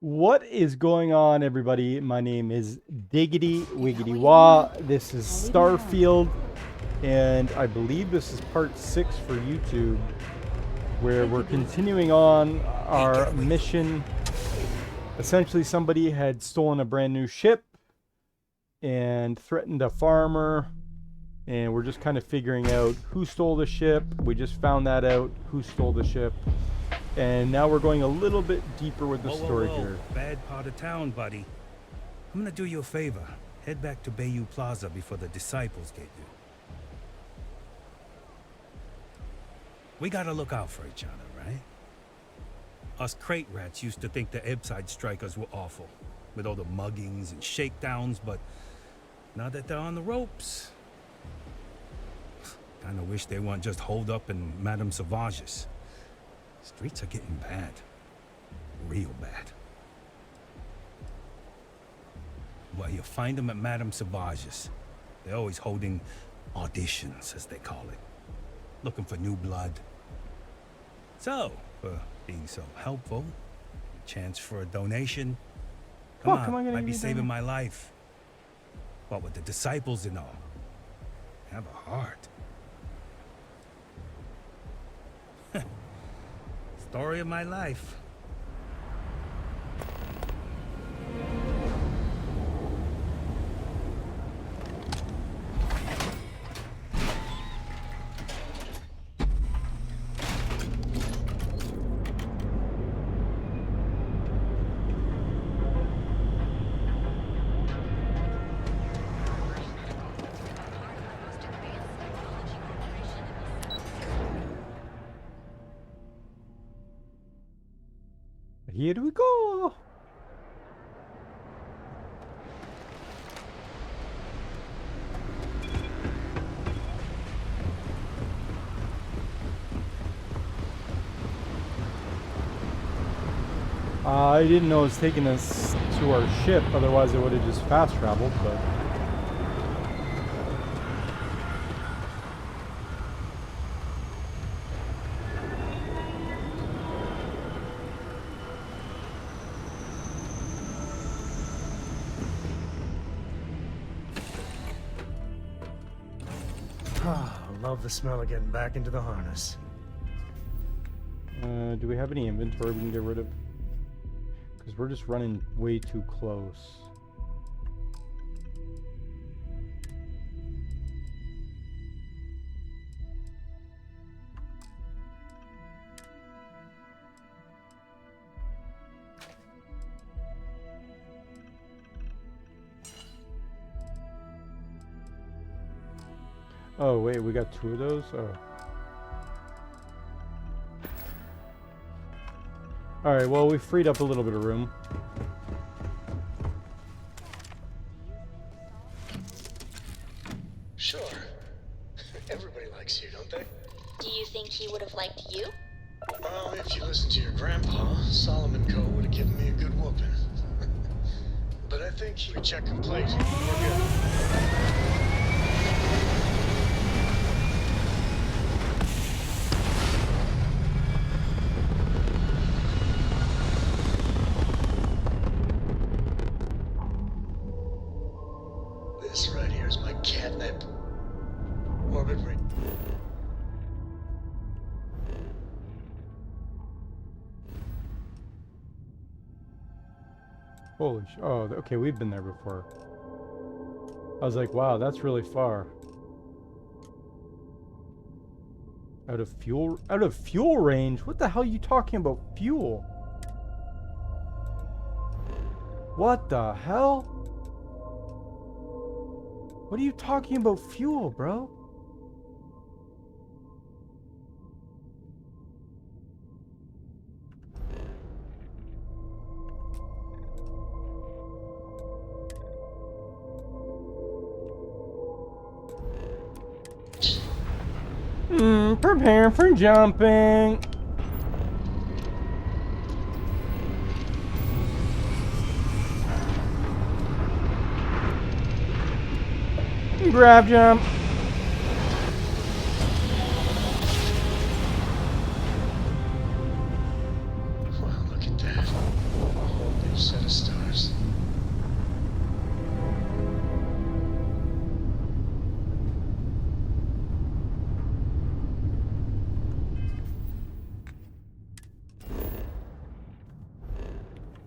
What is going on, everybody? My name is Diggity Wiggity Wah. This is Starfield, and I believe this is part 6 for YouTube, where we're continuing on our mission. Essentially, somebody had stolen a brand new ship and threatened a farmer, and we're just kind of figuring out who stole the ship. We just found that out, who stole the ship. And now we're going a little bit deeper with the story here. Bad part of town, buddy. I'm gonna do you a favor. Head back to Bayou Plaza before the disciples get you. We gotta look out for each other, right? Us crate rats used to think the Ebbside strikers were awful, with all the muggings and shakedowns, but now that they're on the ropes, kinda wish they weren't just holed up in Madame Sauvage's. Streets are getting bad. Real bad. Well, you find them at Madame Sauvage's. They're always holding auditions, as they call it. Looking for new blood. So, for being so helpful, chance for a donation. Come on, might be saving my life. What with the disciples and all. Have a heart. Story of my life. Here we go. I didn't know it was taking us to our ship, otherwise it would have just fast traveled, but... Love the smell of getting back into the harness. Do we have any inventory we can get rid of? Because we're just running way too close. Oh, wait, we got 2 of those? Oh. Alright, well, we freed up a little bit of room. Sure. Everybody likes you, don't they? Do you think he would have liked you? Well, if you listen to your grandpa, Solomon Co. would have given me a good whooping. But I think he would check complete. We're good. This right here is my catnip. Orbit ring. Holy sh... Oh, okay, we've been there before. I was like, wow, that's really far. Out of fuel range? What the hell are you talking about fuel? What the hell? What are you talking about fuel, bro? Prepare for jumping. Grab jump. Wow, look at that. Holy set of stars.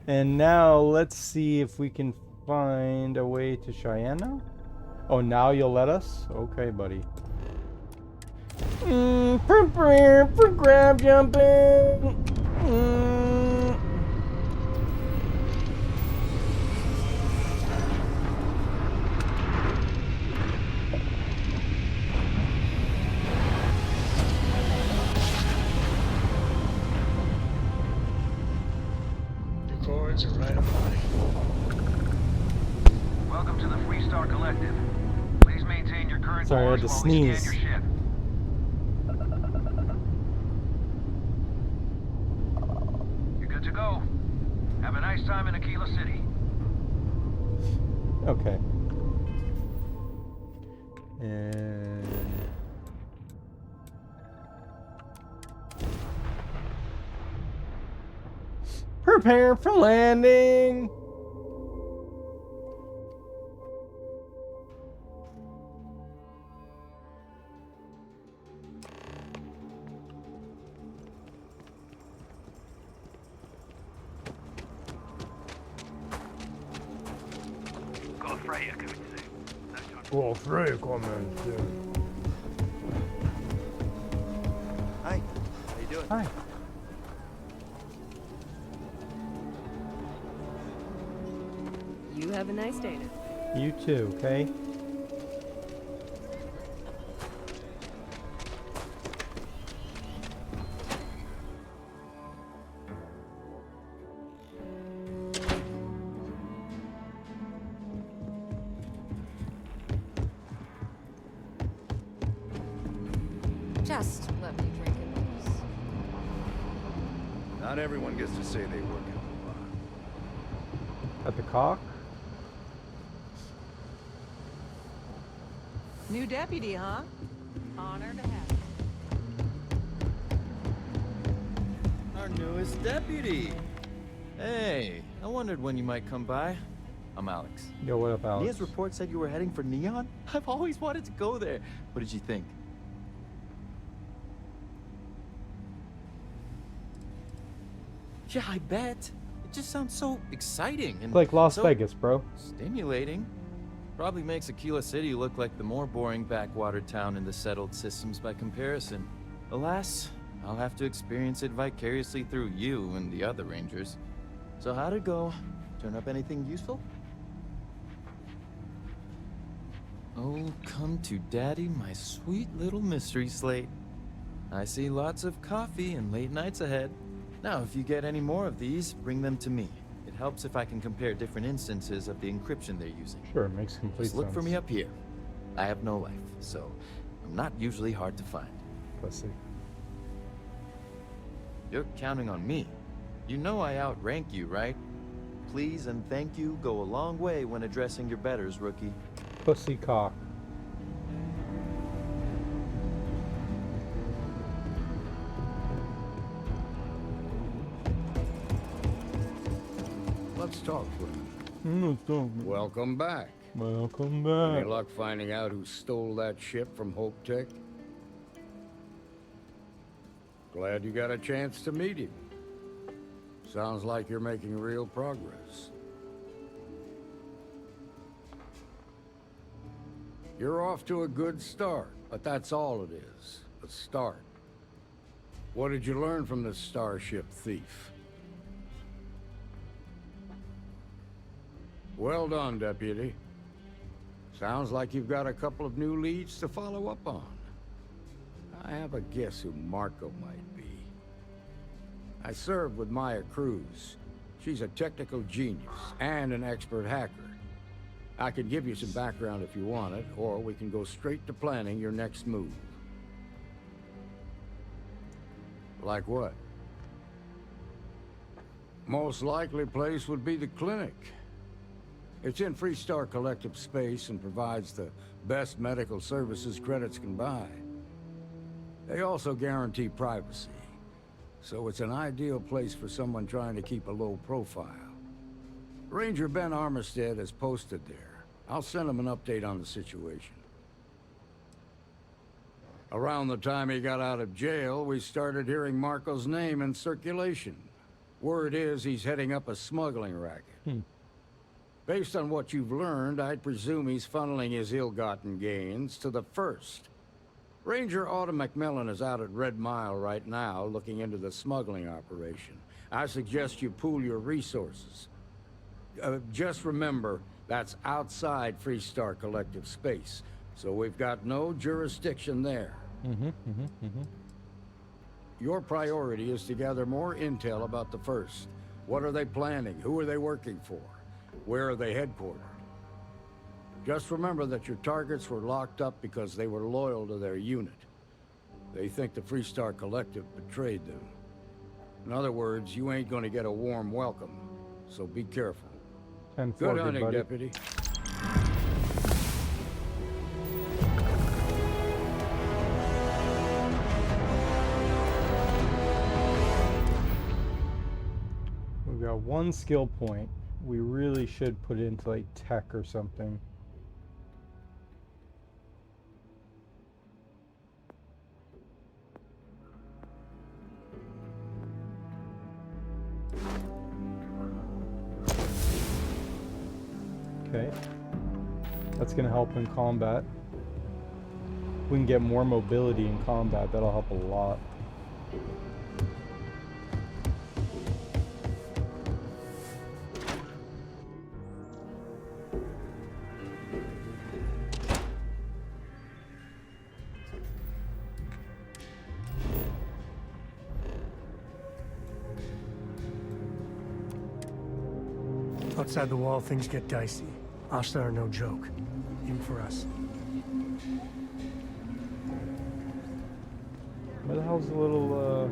And now let's see if we can find a way to Cheyenne now. Oh, now you'll let us? Okay, buddy. Prepare for grab jumping. Your chords are right up money. Welcome to the Freestar Collective. Please maintain your current Sorry, I had course to while we scan sneeze. your ship. You're good to go. Have a nice time in Aquila City. Okay. And prepare for landing. Got Freya coming soon. Oh, Frey coming soon. Hi, how you doing? Hi. You have a nice day now. You too, okay? Just let me drink in peace. Not everyone gets to say they work in the At the cock? New deputy, huh? Honor to have you. Our newest deputy. Hey, I wondered when you might come by. I'm Alex. Yo, what up, Alex? Nia's report said you were heading for Neon? I've always wanted to go there. What did you think? Yeah, I bet. It just sounds so exciting and Like Las so Vegas, bro. stimulating. Probably makes Aquila City look like the more boring backwater town in the settled systems by comparison. Alas, I'll have to experience it vicariously through you and the other rangers. So how'd it go? Turn up anything useful? Oh, come to daddy, my sweet little mystery slate. I see lots of coffee and late nights ahead. Now, if you get any more of these, bring them to me. It helps if I can compare different instances of the encryption they're using. Sure, makes complete Just look sense. for me up here. I have no life, so I'm not usually hard to find. Pussy. You're counting on me. You know I outrank you, right? Please and thank you go a long way when addressing your betters, rookie. Pussy cock. Let's talk for a minute. Welcome Welcome back. Any back. luck finding out who stole that ship from Hope Tech? Glad you got a chance to meet him. Sounds like you're making real progress. You're off to a good start, but that's all it is. A start. What did you learn from this starship thief? Well done, Deputy. Sounds like you've got a couple of new leads to follow up on. I have a guess who Marco might be. I served with Maya Cruz. She's a technical genius and an expert hacker. I could give you some background if you want it, or we can go straight to planning your next move. Like what? Most likely place would be the clinic. It's in Freestar Collective space and provides the best medical services credits can buy. They also guarantee privacy, so it's an ideal place for someone trying to keep a low profile. Ranger Ben Armistead is posted there. I'll send him an update on the situation. Around the time he got out of jail, we started hearing Marco's name in circulation. Word is he's heading up a smuggling racket. Based on what you've learned, I'd presume he's funneling his ill-gotten gains to the First. Ranger Autumn McMillan is out at Red Mile right now, looking into the smuggling operation. I suggest you pool your resources. Just remember, that's outside Freestar Collective space, so we've got no jurisdiction there. Your priority is to gather more intel about the First. What are they planning? Who are they working for? Where are they headquartered? Just remember that your targets were locked up because they were loyal to their unit. They think the Freestar Collective betrayed them. In other words, you ain't gonna get a warm welcome, so be careful. Good hunting, Deputy. We've got one skill point. We really should put it into like tech or something. Okay. That's gonna help in combat. We can get more mobility in combat. That'll help a lot. Outside the wall, things get dicey. Ashtar are no joke. Even for us. Where the hell's the little,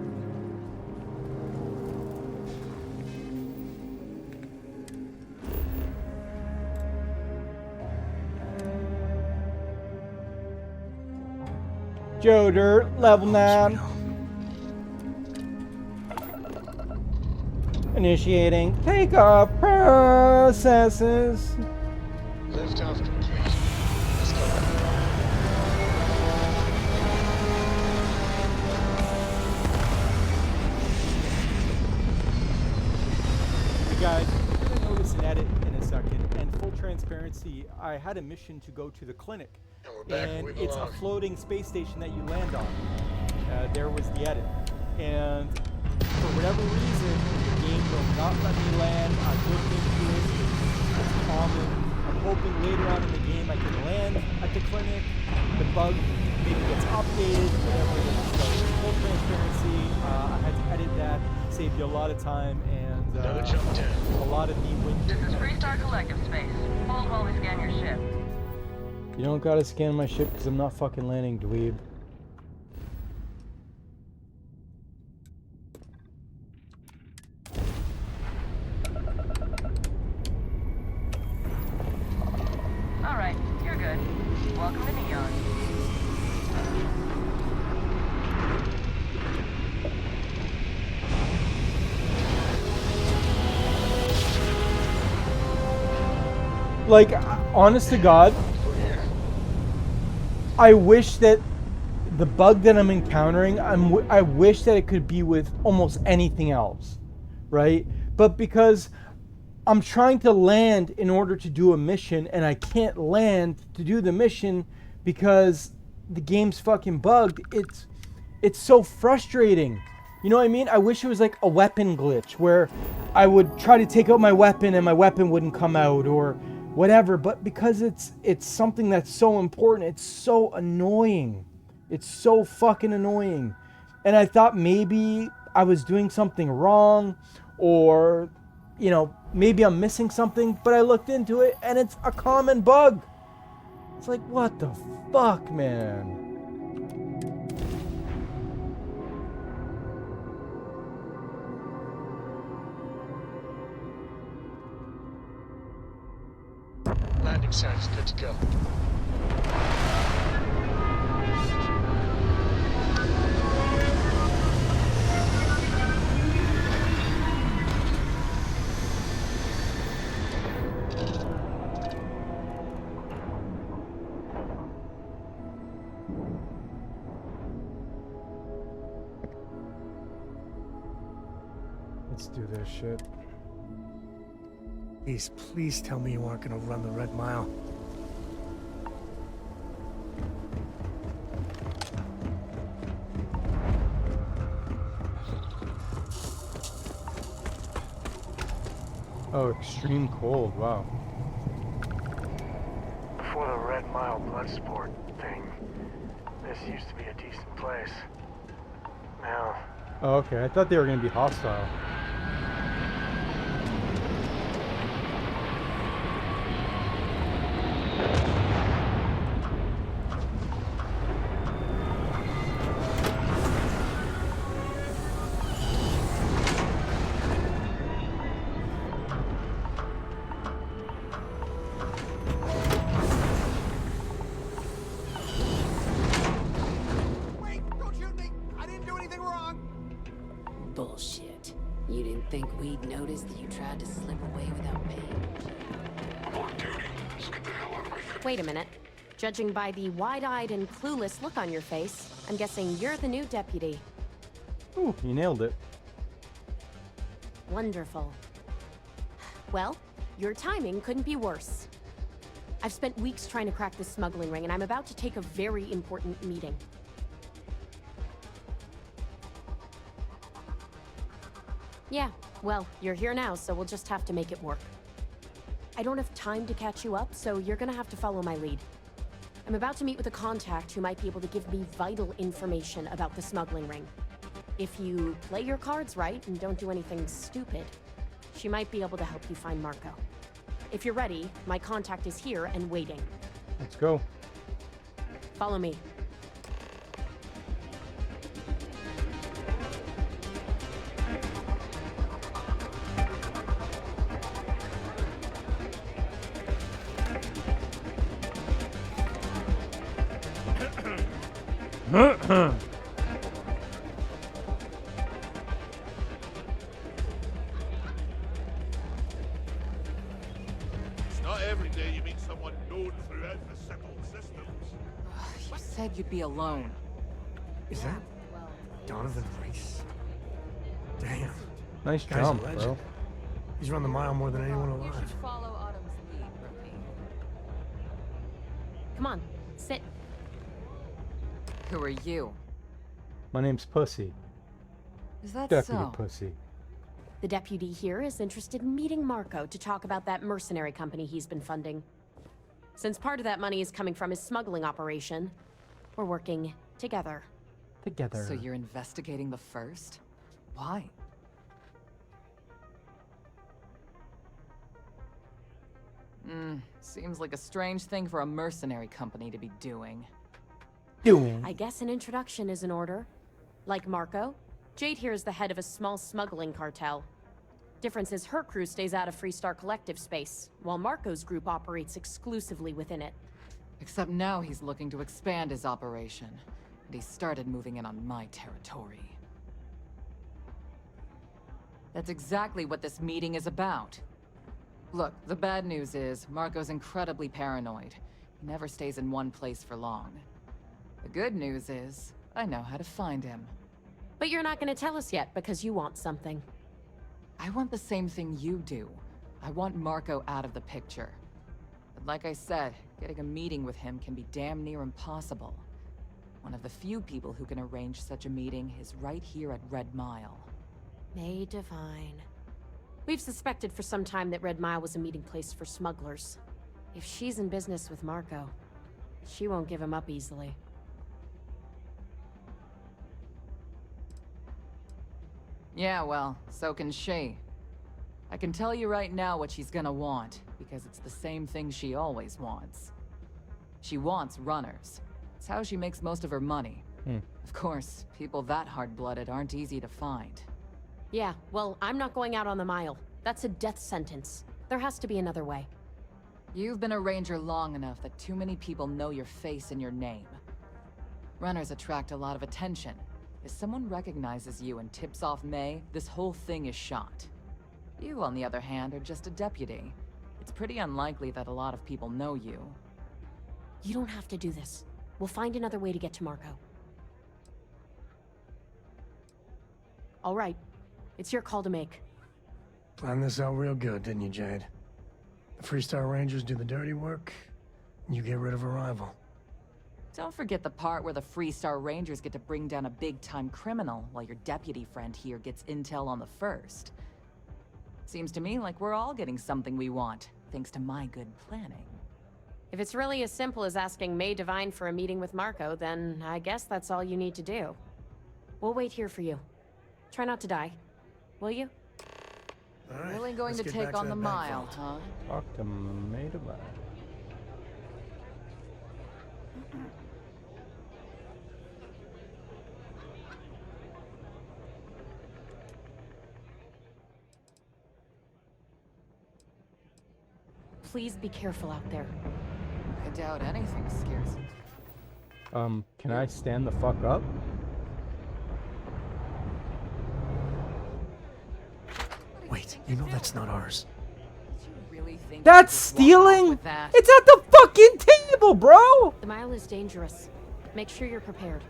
Joe Dirt, level 9. Initiating takeoff processes. Liftoff complete. Let's go. Hey guys, you're gonna notice an edit in a second. And full transparency, I had a mission to go to the clinic. And we're back where we It's a belong. floating space station that you land on. There was the edit. And for whatever reason, the game will not let me land. I've looked into it. It's common. I'm hoping later on in the game I can land at the clinic. The bug maybe gets updated, whatever it is. So full transparency, I had to edit that. Saved you a lot of time and Another jump down. a lot of the This is Freestar Collective space. Hold while we scan your ship. You don't gotta scan my ship because I'm not fucking landing, dweeb. Alright, you're good. Welcome to Neon. Like, honest to God, I wish that the bug that I'm encountering, I wish that it could be with almost anything else, right? But because I'm trying to land in order to do a mission and I can't land to do the mission because the game's fucking bugged, it's so frustrating. You know what I mean? I wish it was like a weapon glitch where I would try to take out my weapon and my weapon wouldn't come out or whatever, but because it's something that's so important, it's so annoying. It's so fucking annoying. And I thought maybe I was doing something wrong or, you know, maybe I'm missing something, but I looked into it and it's a common bug. It's like, what the fuck, man? Landing site is good to go. do this shit. Please tell me you aren't gonna run the Red Mile. Oh, extreme cold. Wow. Before the Red Mile blood sport thing, this used to be a decent place. Now... Oh, okay. I thought they were going to be hostile. Bullshit. You didn't think we'd notice that you tried to slip away without paying? Wait a minute. Judging by the wide-eyed and clueless look on your face, I'm guessing you're the new deputy. Ooh, you nailed it. Wonderful. Well, your timing couldn't be worse. I've spent weeks trying to crack this smuggling ring, and I'm about to take a very important meeting. Yeah, well, you're here now, so we'll just have to make it work. I don't have time to catch you up, so you're gonna have to follow my lead. I'm about to meet with a contact who might be able to give me vital information about the smuggling ring. If you play your cards right and don't do anything stupid, she might be able to help you find Marco. If you're ready, my contact is here and waiting. Let's go. Follow me. It's not every day you meet someone known throughout the settled systems. You said you'd be alone. Is that Donovan Reese? Damn. Nice Guy's a jump, legend. bro. He's run the mile more than anyone You alive. should follow Autumn's lead, Rookie. Come on, sit. Who are you? My name's Pussy. Is that Deputy so? Pussy. The deputy here is interested in meeting Marco to talk about that mercenary company he's been funding. Since part of that money is coming from his smuggling operation, we're working together. Together. So you're investigating the first? Why? Seems like a strange thing for a mercenary company to be doing. I guess an introduction is in order. Like Marco, Jade here is the head of a small smuggling cartel. Difference is her crew stays out of Freestar Collective space, while Marco's group operates exclusively within it. Except now he's looking to expand his operation, and he started moving in on my territory. That's exactly what this meeting is about. Look, the bad news is, Marco's incredibly paranoid. He never stays in one place for long. The good news is, I know how to find him. But you're not gonna tell us yet because you want something. I want the same thing you do. I want Marco out of the picture. But like I said, getting a meeting with him can be damn near impossible. One of the few people who can arrange such a meeting is right here at Red Mile. May Divine. We've suspected for some time that Red Mile was a meeting place for smugglers. If she's in business with Marco, she won't give him up easily. Yeah, well, so can she. I can tell you right now what she's gonna want, because it's the same thing she always wants. She wants runners. It's how she makes most of her money. Of course, people that hard-blooded aren't easy to find. Yeah, well, I'm not going out on the mile. That's a death sentence. There has to be another way. You've been a ranger long enough that too many people know your face and your name. Runners attract a lot of attention. If someone recognizes you and tips off May, this whole thing is shot. You, on the other hand, are just a deputy. It's pretty unlikely that a lot of people know you. You don't have to do this. We'll find another way to get to Marco. All right. It's your call to make. Planned this out real good, didn't you, Jade? The Freestar Rangers do the dirty work, and you get rid of a rival. Don't forget the part where the Freestar Rangers get to bring down a big-time criminal while your deputy friend here gets intel on the first. Seems to me like we're all getting something we want, thanks to my good planning. If it's really as simple as asking May Divine for a meeting with Marco, then I guess that's all you need to do. We'll wait here for you. Try not to die, will you? All right, Really going let's to get back take on that the bank mile, vault. huh? Talk to May Divine. Please be careful out there. I doubt anything scares you. Can I stand the fuck up? Wait, you know that's not ours. Really think That's you could walk off stealing? with that? It's at the fucking table, bro! The mile is dangerous. Make sure you're prepared.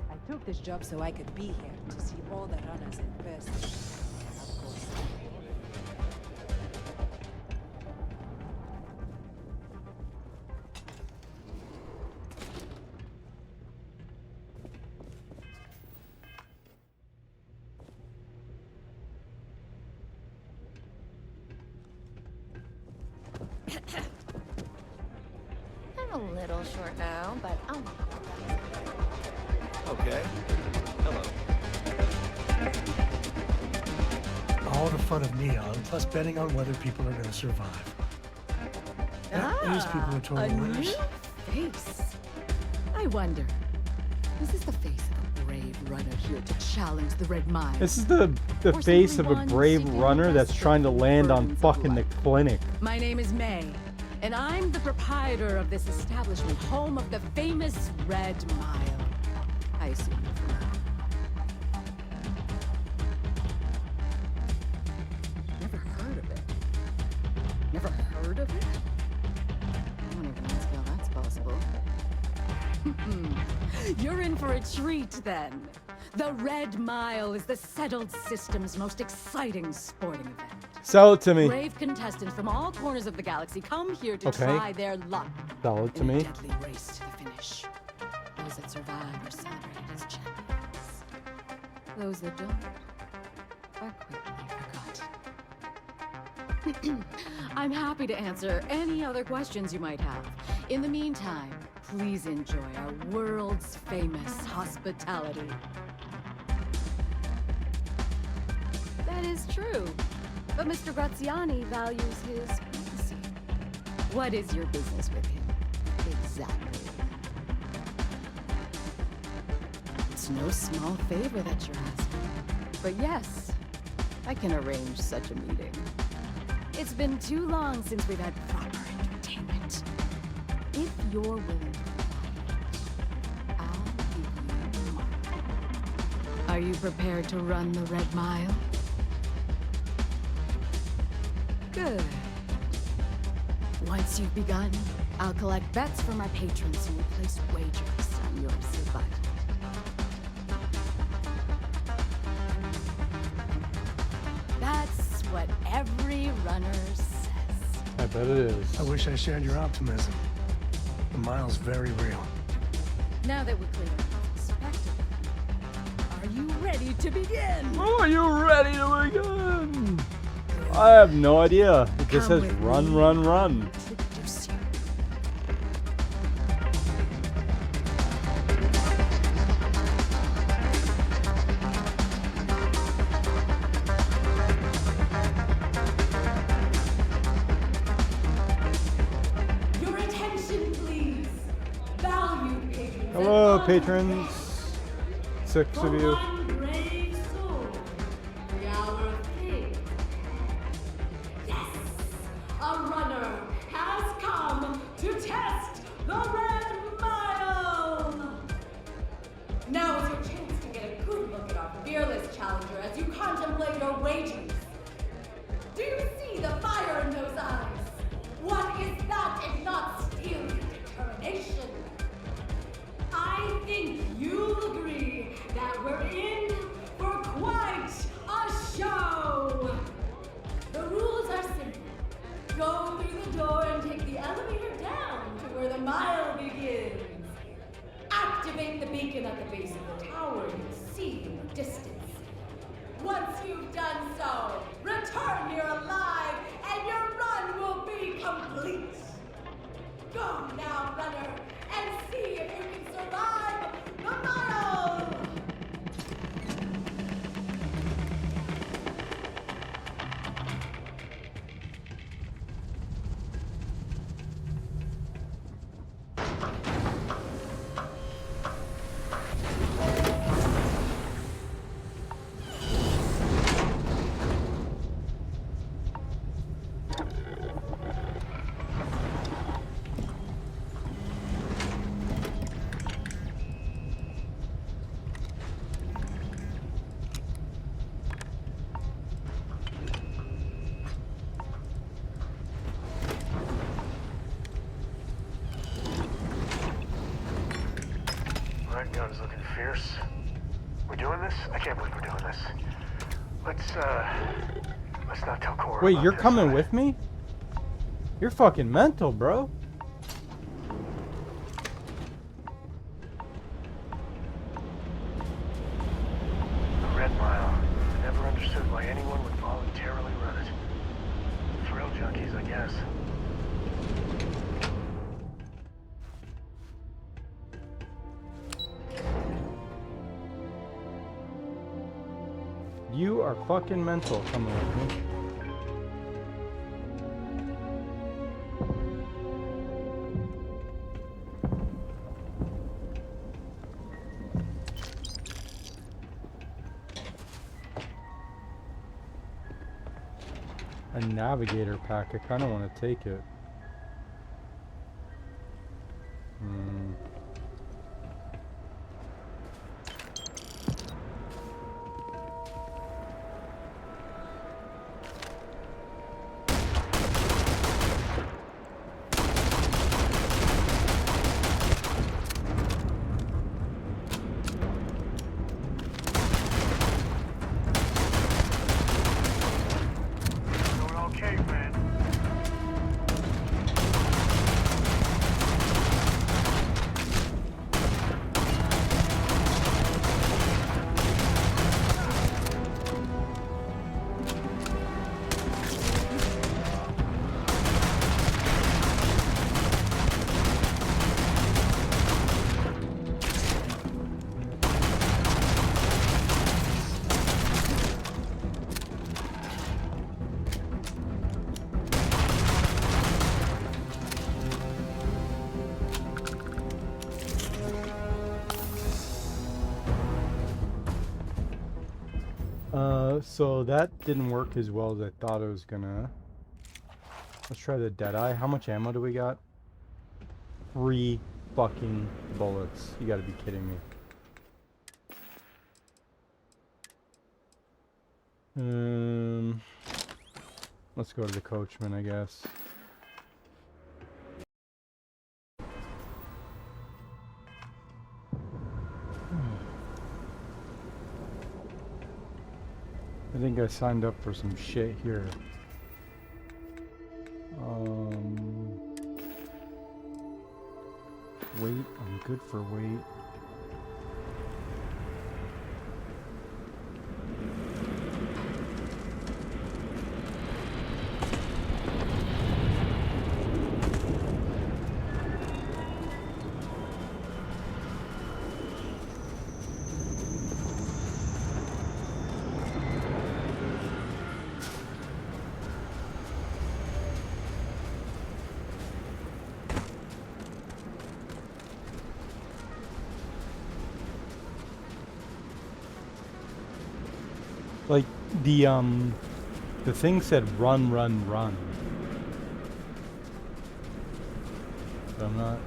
I took this job so I could be here to see all the runners in person. Of course. I'm a little short now, but I'll make Okay. Hello. All the fun of Neon, plus betting on whether people are gonna survive. These people are a total winners. new face. I wonder, is this the face of a brave runner here to challenge the Red Mile? This is the Or face simply of a one brave seeking runner that's trying to land on burdens of fucking the life? clinic. My name is May, and I'm the proprietor of this establishment, home of the famous Red Mile. I assume you're familiar. Never heard of it. Never heard of it? I don't even ask how that's possible. You're in for a treat, then. The Red Mile is the settled system's most exciting sporting event. Sell it to me. Brave contestants from all corners of the galaxy come here to Okay. try their luck. Sell it to in a me. deadly race to the finish. Those that survive are celebrated as champions. Those that don't are quickly forgotten. I'm happy to answer any other questions you might have. In the meantime, please enjoy our world's famous hospitality. That is true, but Mr. Graziani values his privacy. What is your business with him? Exactly. It's no small favor that you're asking. But yes, I can arrange such a meeting. It's been too long since we've had proper entertainment. If you're willing to I'll give you more. Are you prepared to run the Red Mile? Good. Once you've begun, I'll collect bets from our patrons who will place wagers on your survival. That's what every runner says. I bet it is. I wish I shared your optimism. The mile's very real. Now that we're clear about the spectacle, are you ready to begin? Are you ready to begin? I have no idea. It just Come says with run, me. run, run. Introduce you. Your attention, please. Valued patrons. Hello, patrons. 6 of you. Brave soul. The hour of fate. Yes! A runner has come to test the Red Mile! Now is your chance to get a good look at our fearless challenger as you contemplate your wagers. Do you see the fire in those eyes? What is that if not stealing? beacon at the base of the tower you see in the distance. Once you've done so, return here alive, and your run will be complete. Go now, runner, and see if you can survive the mile! Red gun's looking fierce. We're doing this? I can't believe we're doing this. Let's not tell Cora. Wait, about you're this. coming with me? You're fucking mental, bro. The Red Mile. Never understood why anyone would voluntarily run it. Thrill junkies, I guess. You are fucking mental coming with me. A navigator pack. I kind of want to take it. So that didn't work as well as I thought it was gonna. Let's try the Deadeye. How much ammo do we got? 3 fucking bullets. You gotta be kidding me. Let's go to the coachman, I guess. I think I signed up for some shit here. Weight, I'm good for weight. Like, the thing said run, run, run. But I'm not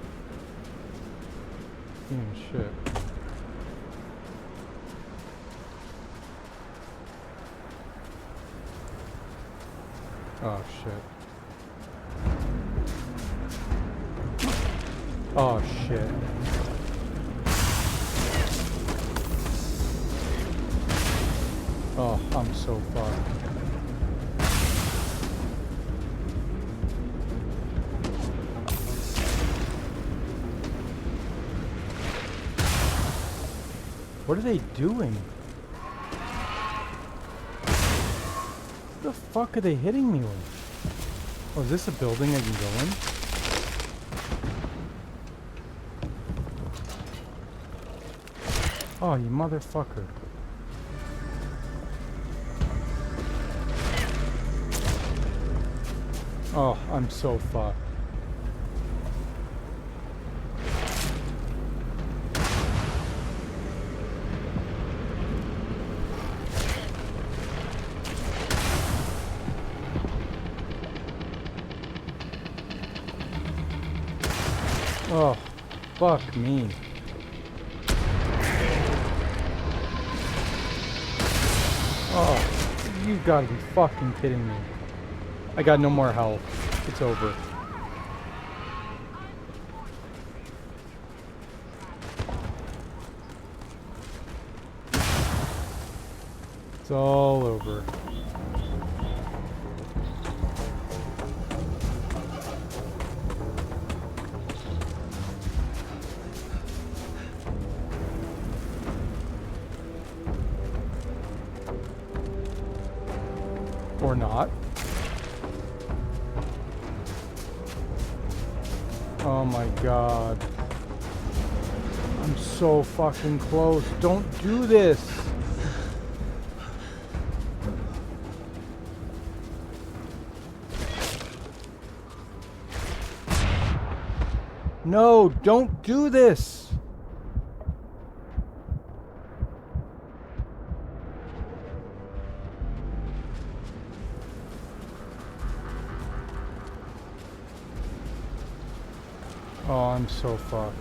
seeing shit. Oh, shit. Oh, shit. Oh, I'm so fucked. What are they doing? What the fuck are they hitting me with? Oh, is this a building I can go in? Oh, you motherfucker. Oh, I'm so fucked. Oh, fuck me. Oh, you've got to be fucking kidding me. I got no more health. It's over. It's all over. Or not. Oh my god. I'm so fucking close. Don't do this. No, don't do this. Oh, I'm so fucked.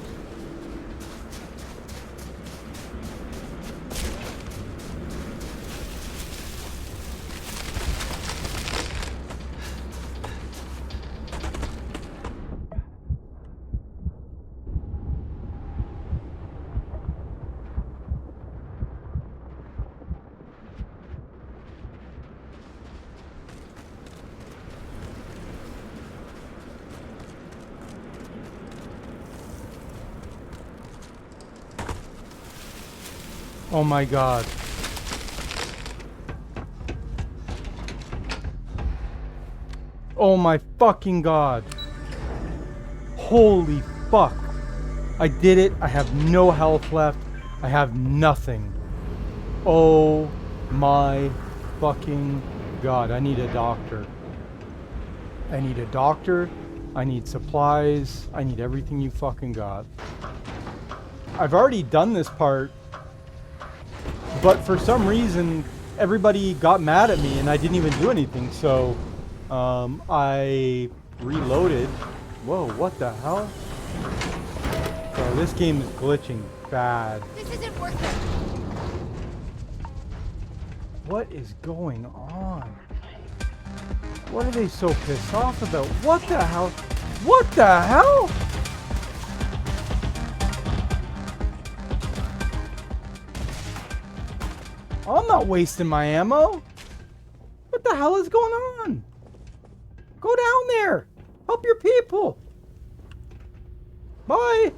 Oh my god. Oh my fucking god. Holy fuck. I did it. I have no health left. I have nothing. Oh my fucking god. I need a doctor. I need a doctor. I need supplies. I need everything you fucking got. I've already done this part. But for some reason, everybody got mad at me and I didn't even do anything. So, I reloaded. Whoa, what the hell? So this game is glitching bad. This isn't worth it. What is going on? What are they so pissed off about? What the hell? What the hell? I'm not wasting my ammo. What the hell is going on? Go down there. Help your people. Bye.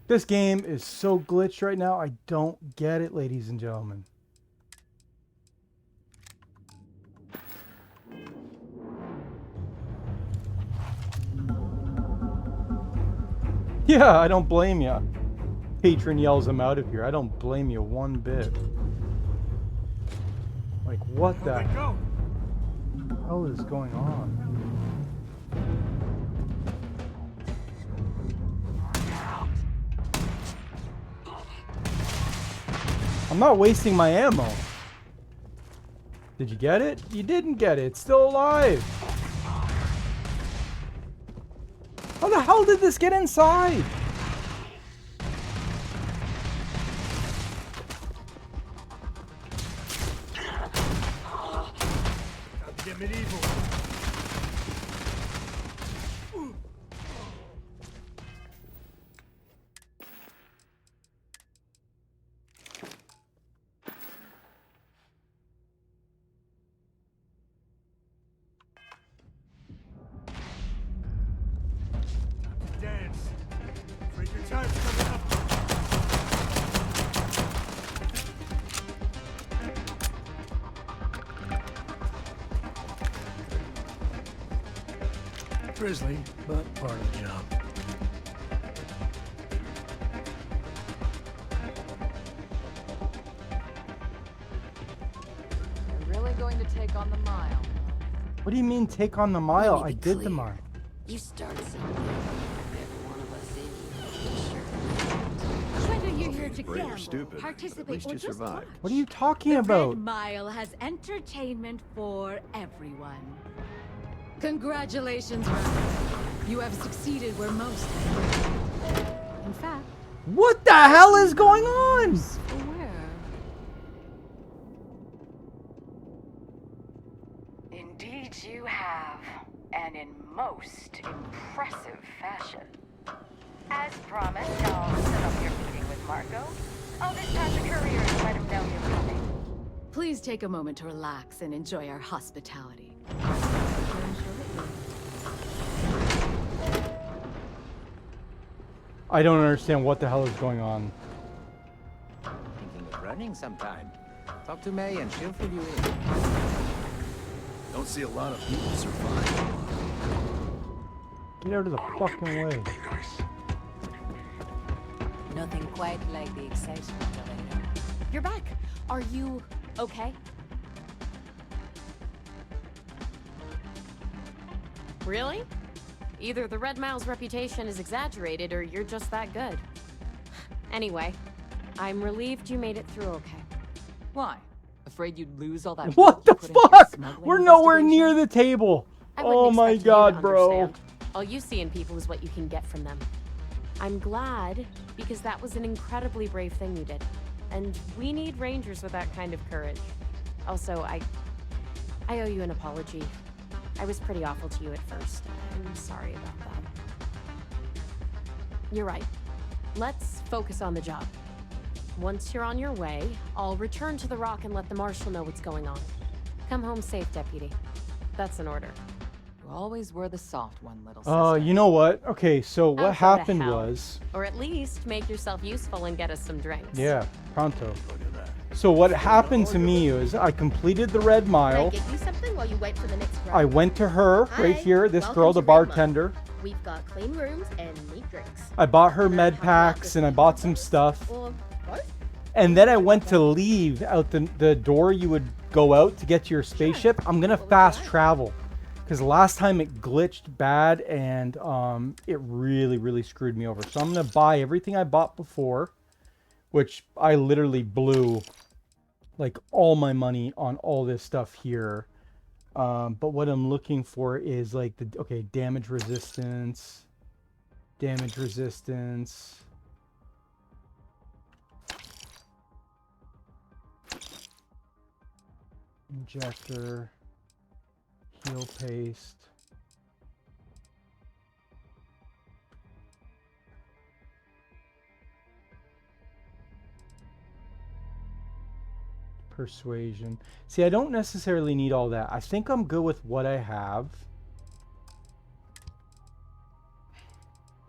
This game is so glitched right now. I don't get it, ladies and gentlemen. Yeah, I don't blame ya. Patron yells him out of here. I don't blame you one bit. Like, what the hell is going on? I'm not wasting my ammo. Did you get it? You didn't get it. It's still alive. How the hell did this get inside? Get medieval. Dance. Grisly, but part of the job. You're really going to take on the mile? What do you mean take on the mile? Let me I be did the clear. mile. You start something. I bet one of us in here. Whether you're here to brave or gamble, stupid, but at participate, least or you just survived. watch, What are you talking the about? Red Mile has entertainment for everyone. Congratulations, Ryan. You have succeeded where most have failed. In fact, What the hell is going on? where? Indeed you have, and in most impressive fashion. As promised, I'll set up your meeting with Marco. I'll dispatch a courier to let him know you're coming. Please take a moment to relax and enjoy our hospitality. I don't understand what the hell is going on. Thinking of running sometime. Talk to May and she'll fill you in. Don't see a lot of people survive. Get out of the fucking way. Nothing quite like the excitement of it. You're back. Are you okay? Really? Either the Red Mile's reputation is exaggerated or you're just that good. Anyway, I'm relieved you made it through okay. Why? Afraid you'd lose all that What work the you put into your fuck? smuggling We're nowhere investigation? near the table. I wouldn't Oh my expect you to god, bro. understand. All you see in people is what you can get from them. I'm glad, because that was an incredibly brave thing you did. And we need rangers with that kind of courage. Also, I owe you an apology. I was pretty awful to you at first. I'm sorry about that. You're right. Let's focus on the job. Once you're on your way, I'll return to the Rock and let the Marshal know what's going on. Come home safe, Deputy. That's an order. You always were the soft one, little sister. You know what? Okay, so what Oh, go to happened hell. was... Or at least make yourself useful and get us some drinks. Yeah, pronto. So what happened to me is I completed the Red Can I Mile. get you something while you wait for the next ride? I went to her right Hi, here, this welcome girl, the to Red Mile. bartender. We've got clean rooms and neat drinks. I bought her med packs and I bought some stuff. Or both? And then I went to leave out the door you would go out to get to your spaceship. I'm gonna fast travel because last time it glitched bad and it really screwed me over. So I'm gonna buy everything I bought before, which I literally blew like all my money on all this stuff here. But what I'm looking for is like damage resistance, injector, heal paste. Persuasion. See, I don't necessarily need all that. I think I'm good with what I have.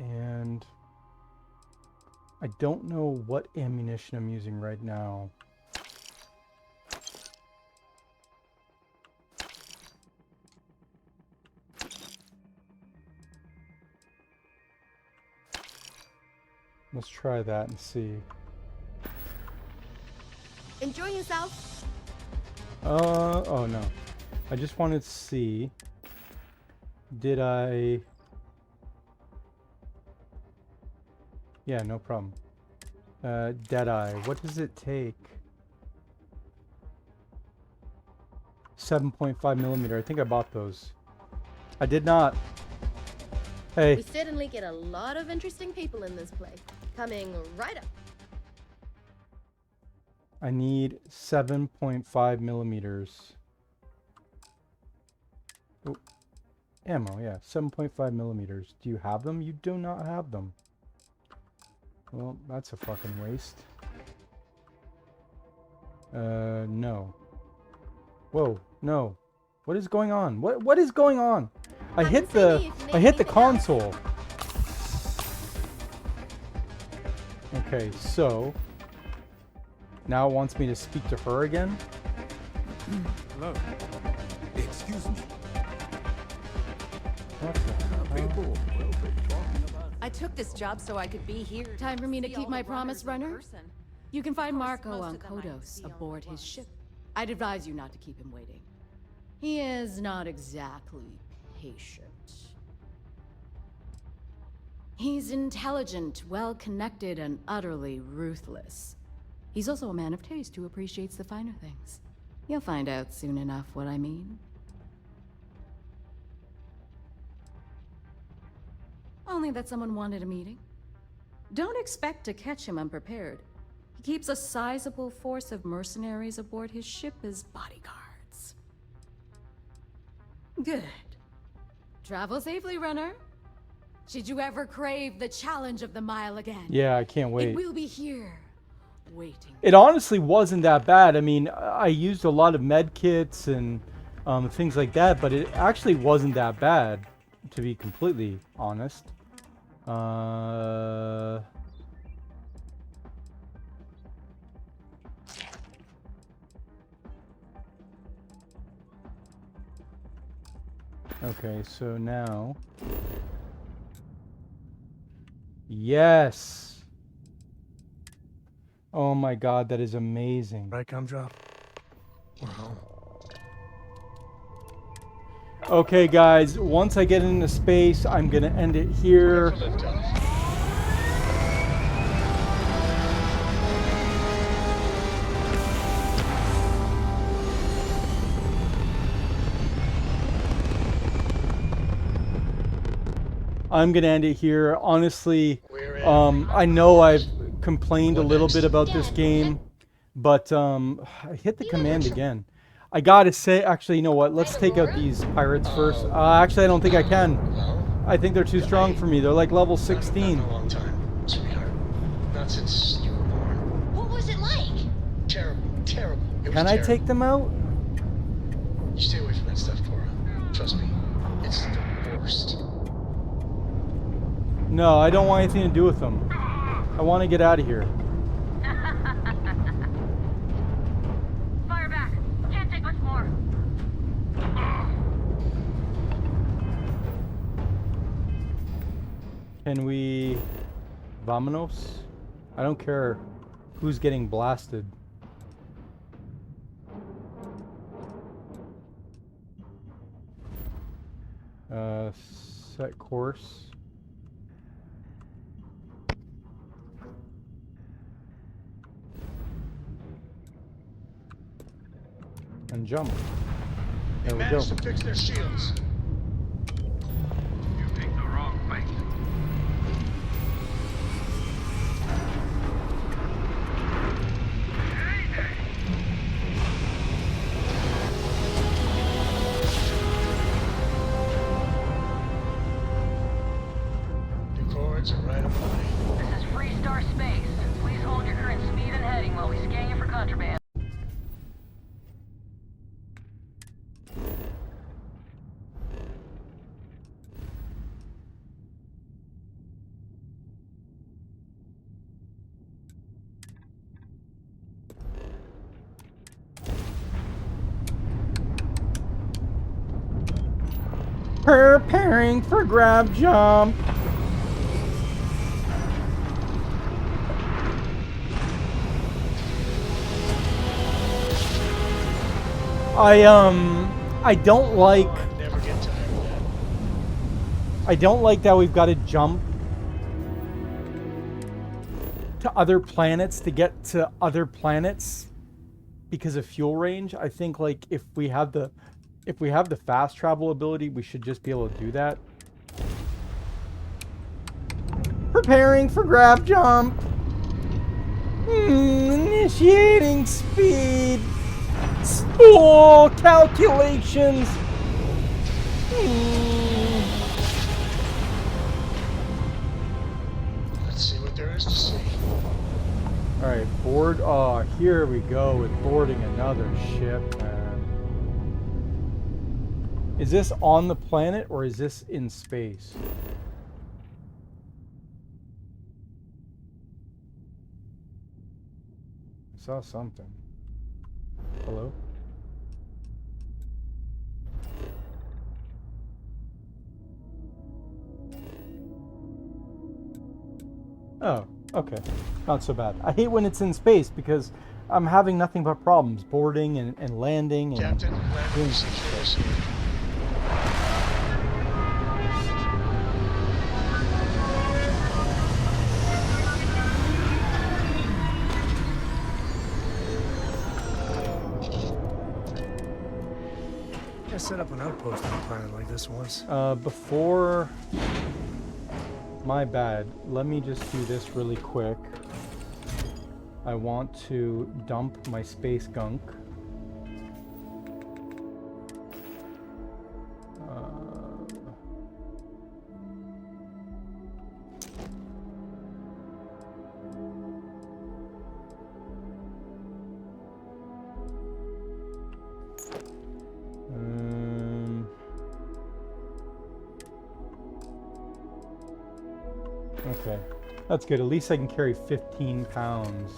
And I don't know what ammunition I'm using right now. Let's try that and see. Enjoy yourself. Oh no. I just wanted to see. Did I... Yeah, no problem. Deadeye. What does it take? 7.5 millimeter. I think I bought those. I did not. Hey. We certainly get a lot of interesting people in this place. Coming right up. I need 7.5 millimeters. Oh, ammo, yeah, 7.5 millimeters. Do you have them? You do not have them. Well, that's a fucking waste. No. Whoa, no. What is going on? What is going on? I hit the console. Okay, so now it wants me to speak to her again. Hello. Excuse me. What the hell? I took this job so I could be here. Time for me to keep my promise, runner. You can find Marco on Kodos aboard his ship. I'd advise you not to keep him waiting. He is not exactly patient. He's intelligent, well-connected, and utterly ruthless. He's also a man of taste who appreciates the finer things. You'll find out soon enough what I mean. Only that someone wanted a meeting. Don't expect to catch him unprepared. He keeps a sizable force of mercenaries aboard his ship as bodyguards. Good. Travel safely, runner. Should you ever crave the challenge of the mile again? Yeah, I can't wait. It will be here, waiting. It honestly wasn't that bad. I mean, I used a lot of med kits and things like that, but it actually wasn't that bad, to be completely honest. Okay, so now... Yes! Oh my god, that is amazing. Right, Gumdrop? We're home. Okay, guys, once I get into space, I'm gonna end it here. I'm gonna end it here. Honestly, I know I've complained a little bit about this game, but I hit the command again. I gotta say, actually, you know what? Let's take out these pirates first. Actually, I don't think I can. I think they're too strong for me. They're like level 16. Not in a long time, sweetheart. Not since you were born. What was it like? Terrible, terrible. It was Can I terrible. take them out? You stay away from that stuff, Cora. Trust me, it's the worst. No, I don't want anything to do with them. I want to get out of here. Fire back. Can't take much more. Can we... Vamonos? I don't care who's getting blasted. Set course. And jump. There we go. Managed to fix their shields. You picked the wrong fight. New coords are right on the way. This is Freestar Space. Please hold your current speed and heading while we scan you for contraband. Preparing for grab jump. I don't like... Never get tired of that. I don't like that we've got to jump to other planets to get to other planets because of fuel range. I think like if we have the fast travel ability, we should just be able to do that. Preparing for grab jump. Initiating speed. Spool calculations. Let's see what there is to see. Alright, board. Oh, here we go with boarding another ship, man. Is this on the planet or is this in space? I saw something. Hello? Oh, okay. Not so bad. I hate when it's in space because I'm having nothing but problems boarding and landing and Captain, land doing secure stuff. soon. I set up an outpost on a planet like this once. Before... My bad. Let me just do this really quick. I want to dump my space gunk. Okay, that's good. At least I can carry 15 pounds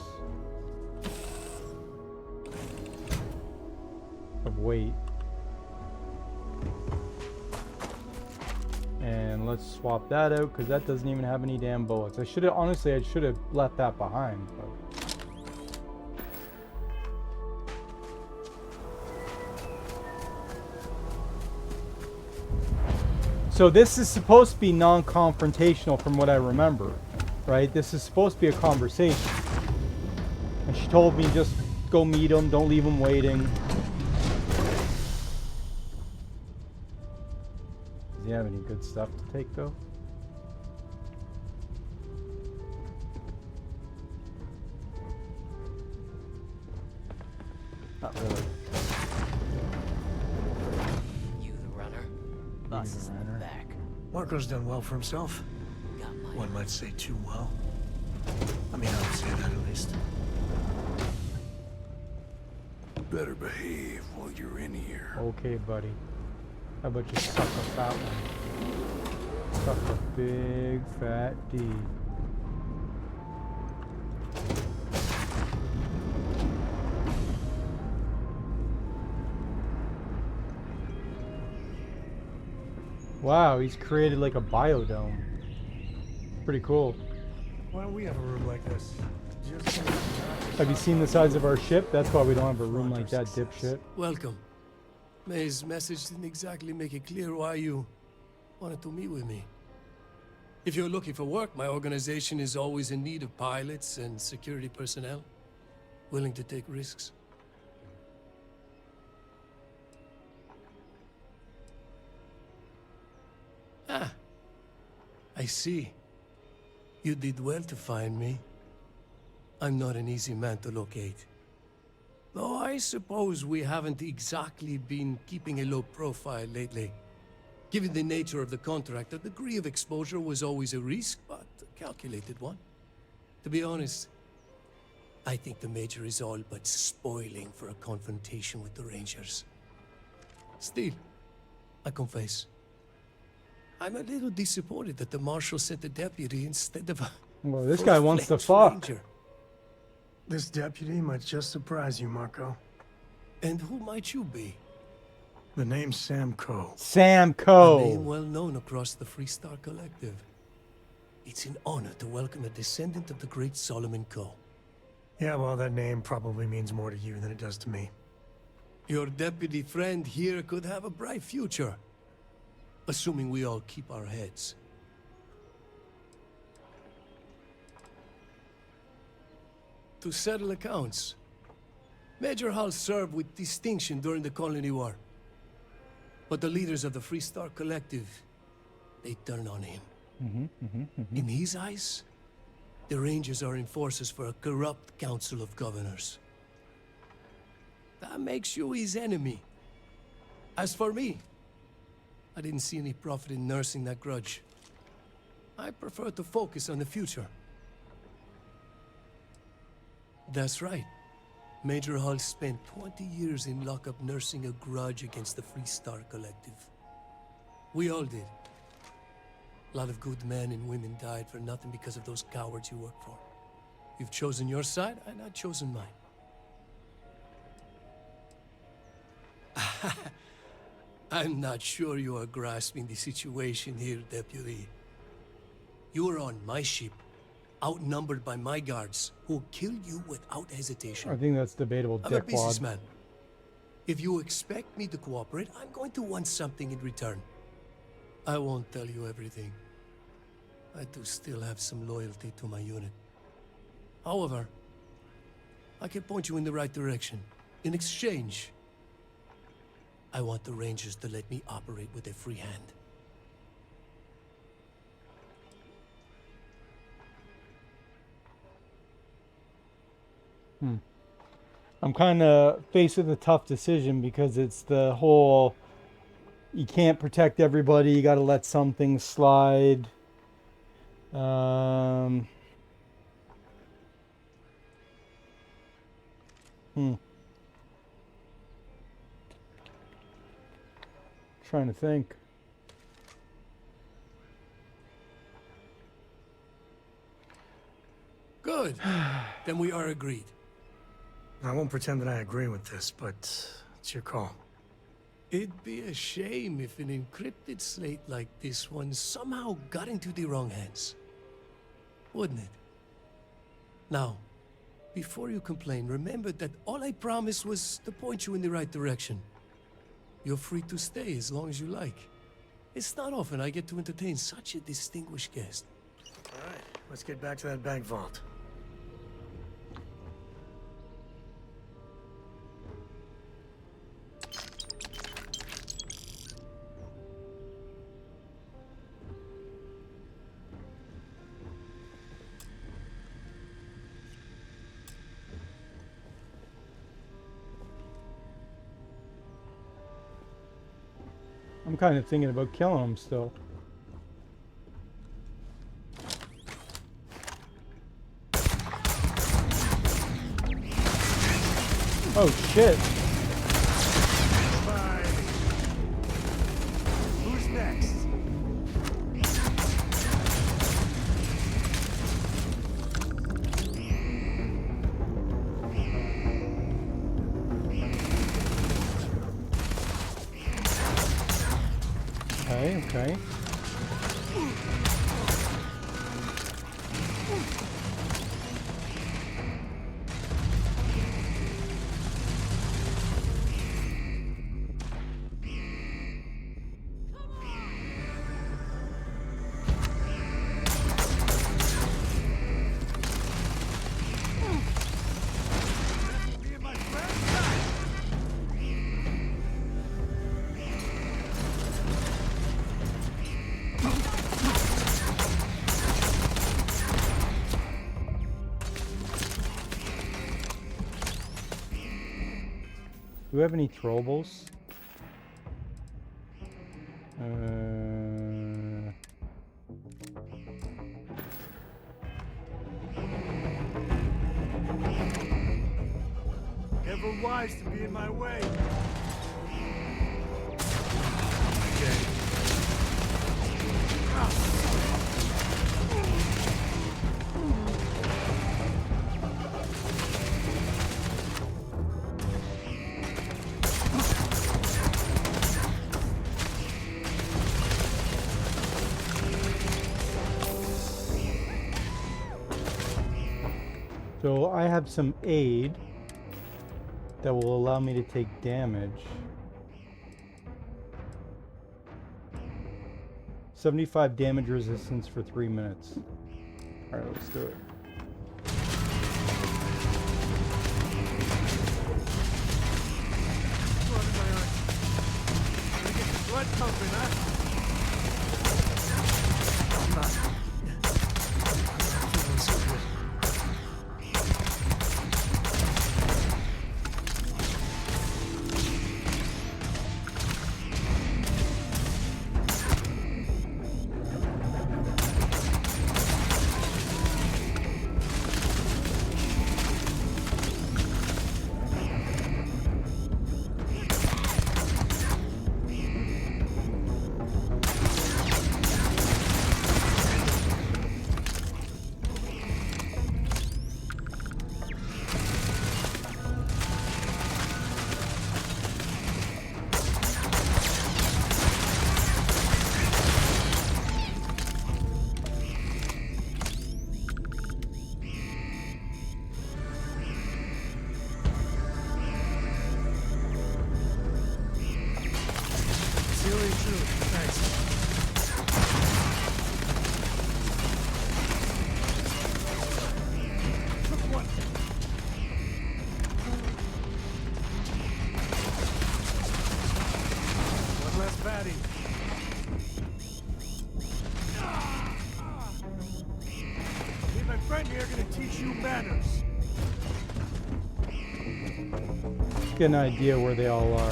of weight. And let's swap that out because that doesn't even have any damn bullets. I should have, honestly, I should have left that behind. But... So this is supposed to be non-confrontational from what I remember, right? This is supposed to be a conversation. And she told me just go meet him, don't leave him waiting. Does he have any good stuff to take though? Not really. Boss is in the back. Marco's done well for himself. One might say too well. I mean, I would say that at least. Better behave while you're in here. Okay, buddy. How about you suck a fat one? Suck a big fat D. Wow, he's created like a biodome. Pretty cool. Why don't we have a room like this? Have you seen the size of our ship? That's why we don't have a room like that, dipshit. Welcome. May's message didn't exactly make it clear why you wanted to meet with me. If you're looking for work, my organization is always in need of pilots and security personnel, willing to take risks. Ah, I see. You did well to find me. I'm not an easy man to locate. Though I suppose we haven't exactly been keeping a low profile lately. Given the nature of the contract, a degree of exposure was always a risk, but a calculated one. To be honest, I think the Major is all but spoiling for a confrontation with the Rangers. Still, I confess, I'm a little disappointed that the Marshal sent a deputy instead of a... Well, this guy wants to full-fledged fuck. Ranger. This deputy might just surprise you, Marco. And who might you be? The name's Sam Coe. Sam A Coe. name well known across the Freestar Collective. It's an honor to welcome a descendant of the great Solomon Coe. Yeah, well, that name probably means more to you than it does to me. Your deputy friend here could have a bright future. Assuming we all keep our heads. To settle accounts, Major Hall served with distinction during the Colony War. But the leaders of the Freestar Collective, they turned on him. In his eyes, the Rangers are enforcers for a corrupt Council of Governors. That makes you his enemy. As for me, I didn't see any profit in nursing that grudge. I prefer to focus on the future. That's right. Major Hall spent 20 years in lockup nursing a grudge against the Freestar Collective. We all did. A lot of good men and women died for nothing because of those cowards you work for. You've chosen your side, and I've chosen mine. I'm not sure you are grasping the situation here, Deputy. You are on my ship, outnumbered by my guards, who'll kill you without hesitation. I think that's debatable, I'm a dickwad. businessman. If you expect me to cooperate, I'm going to want something in return. I won't tell you everything. I do still have some loyalty to my unit. However, I can point you in the right direction. In exchange, I want the Rangers to let me operate with a free hand. I'm kind of faced with a tough decision because it's the whole, you can't protect everybody, you got to let some things slide. Trying to think. Good. Then we are agreed. I won't pretend that I agree with this, but it's your call. It'd be a shame if an encrypted slate like this one somehow got into the wrong hands. Wouldn't it? Now, before you complain, remember that all I promised was to point you in the right direction. You're free to stay as long as you like. It's not often I get to entertain such a distinguished guest. All right, let's get back to that bank vault. I'm kind of thinking about killing him still. Oh shit. Who's next? Okay. Do we have any throwables? Never wise to be in my way. So I have some aid that will allow me to take damage. 75 damage resistance for 3 minutes. Alright, let's do it. Blood pumping, huh? friend here gonna teach you manners. Get an idea where they all are.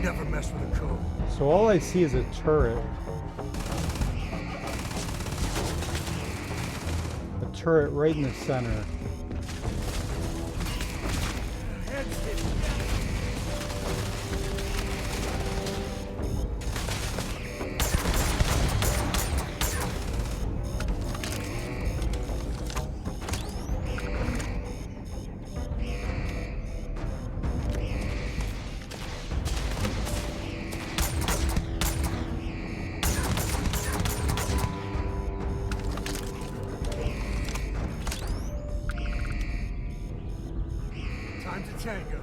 Never mess with a code. So all I see is a turret. A turret right in the center. Time to tango.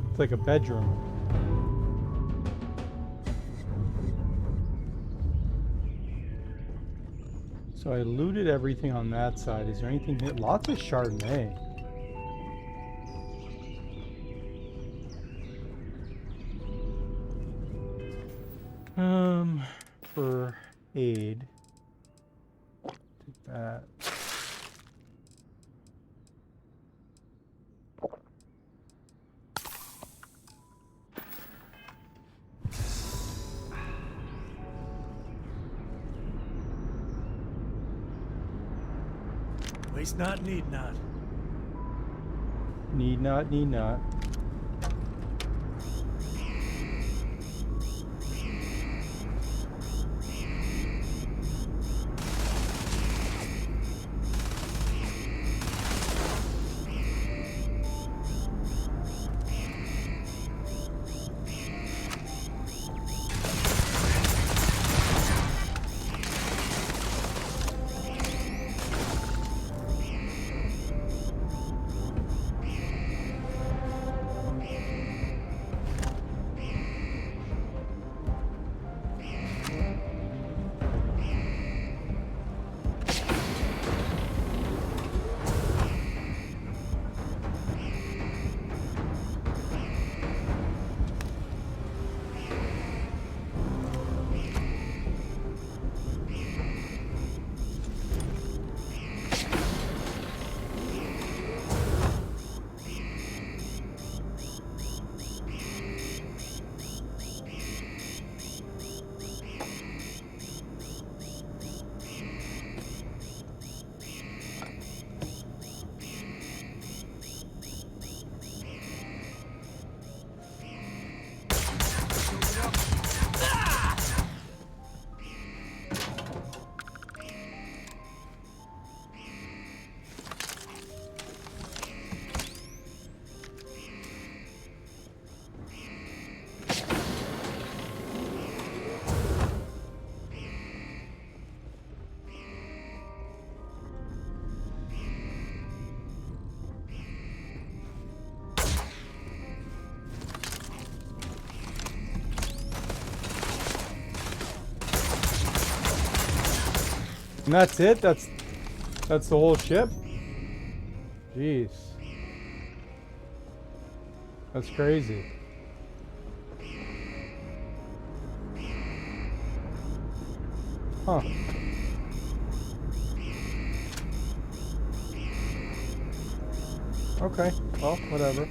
It's like a bedroom. So I looted everything on that side. Is there anything here? Lots of Chardonnay. For aid. Take that. Waste not, need not. Need not, need not. And that's it? That's the whole ship? Jeez. That's crazy. Huh. Okay, well, whatever.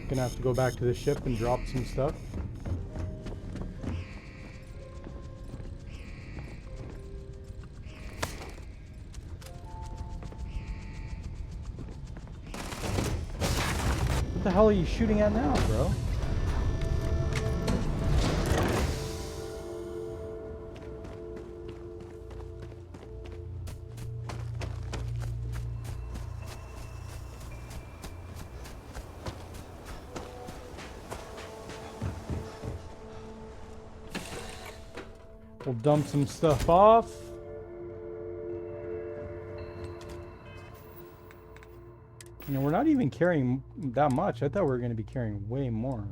Gonna have to go back to the ship and drop some stuff. What the hell are you shooting at now, bro? We'll dump some stuff off. You know, we're not even carrying that much. I thought we were going to be carrying way more.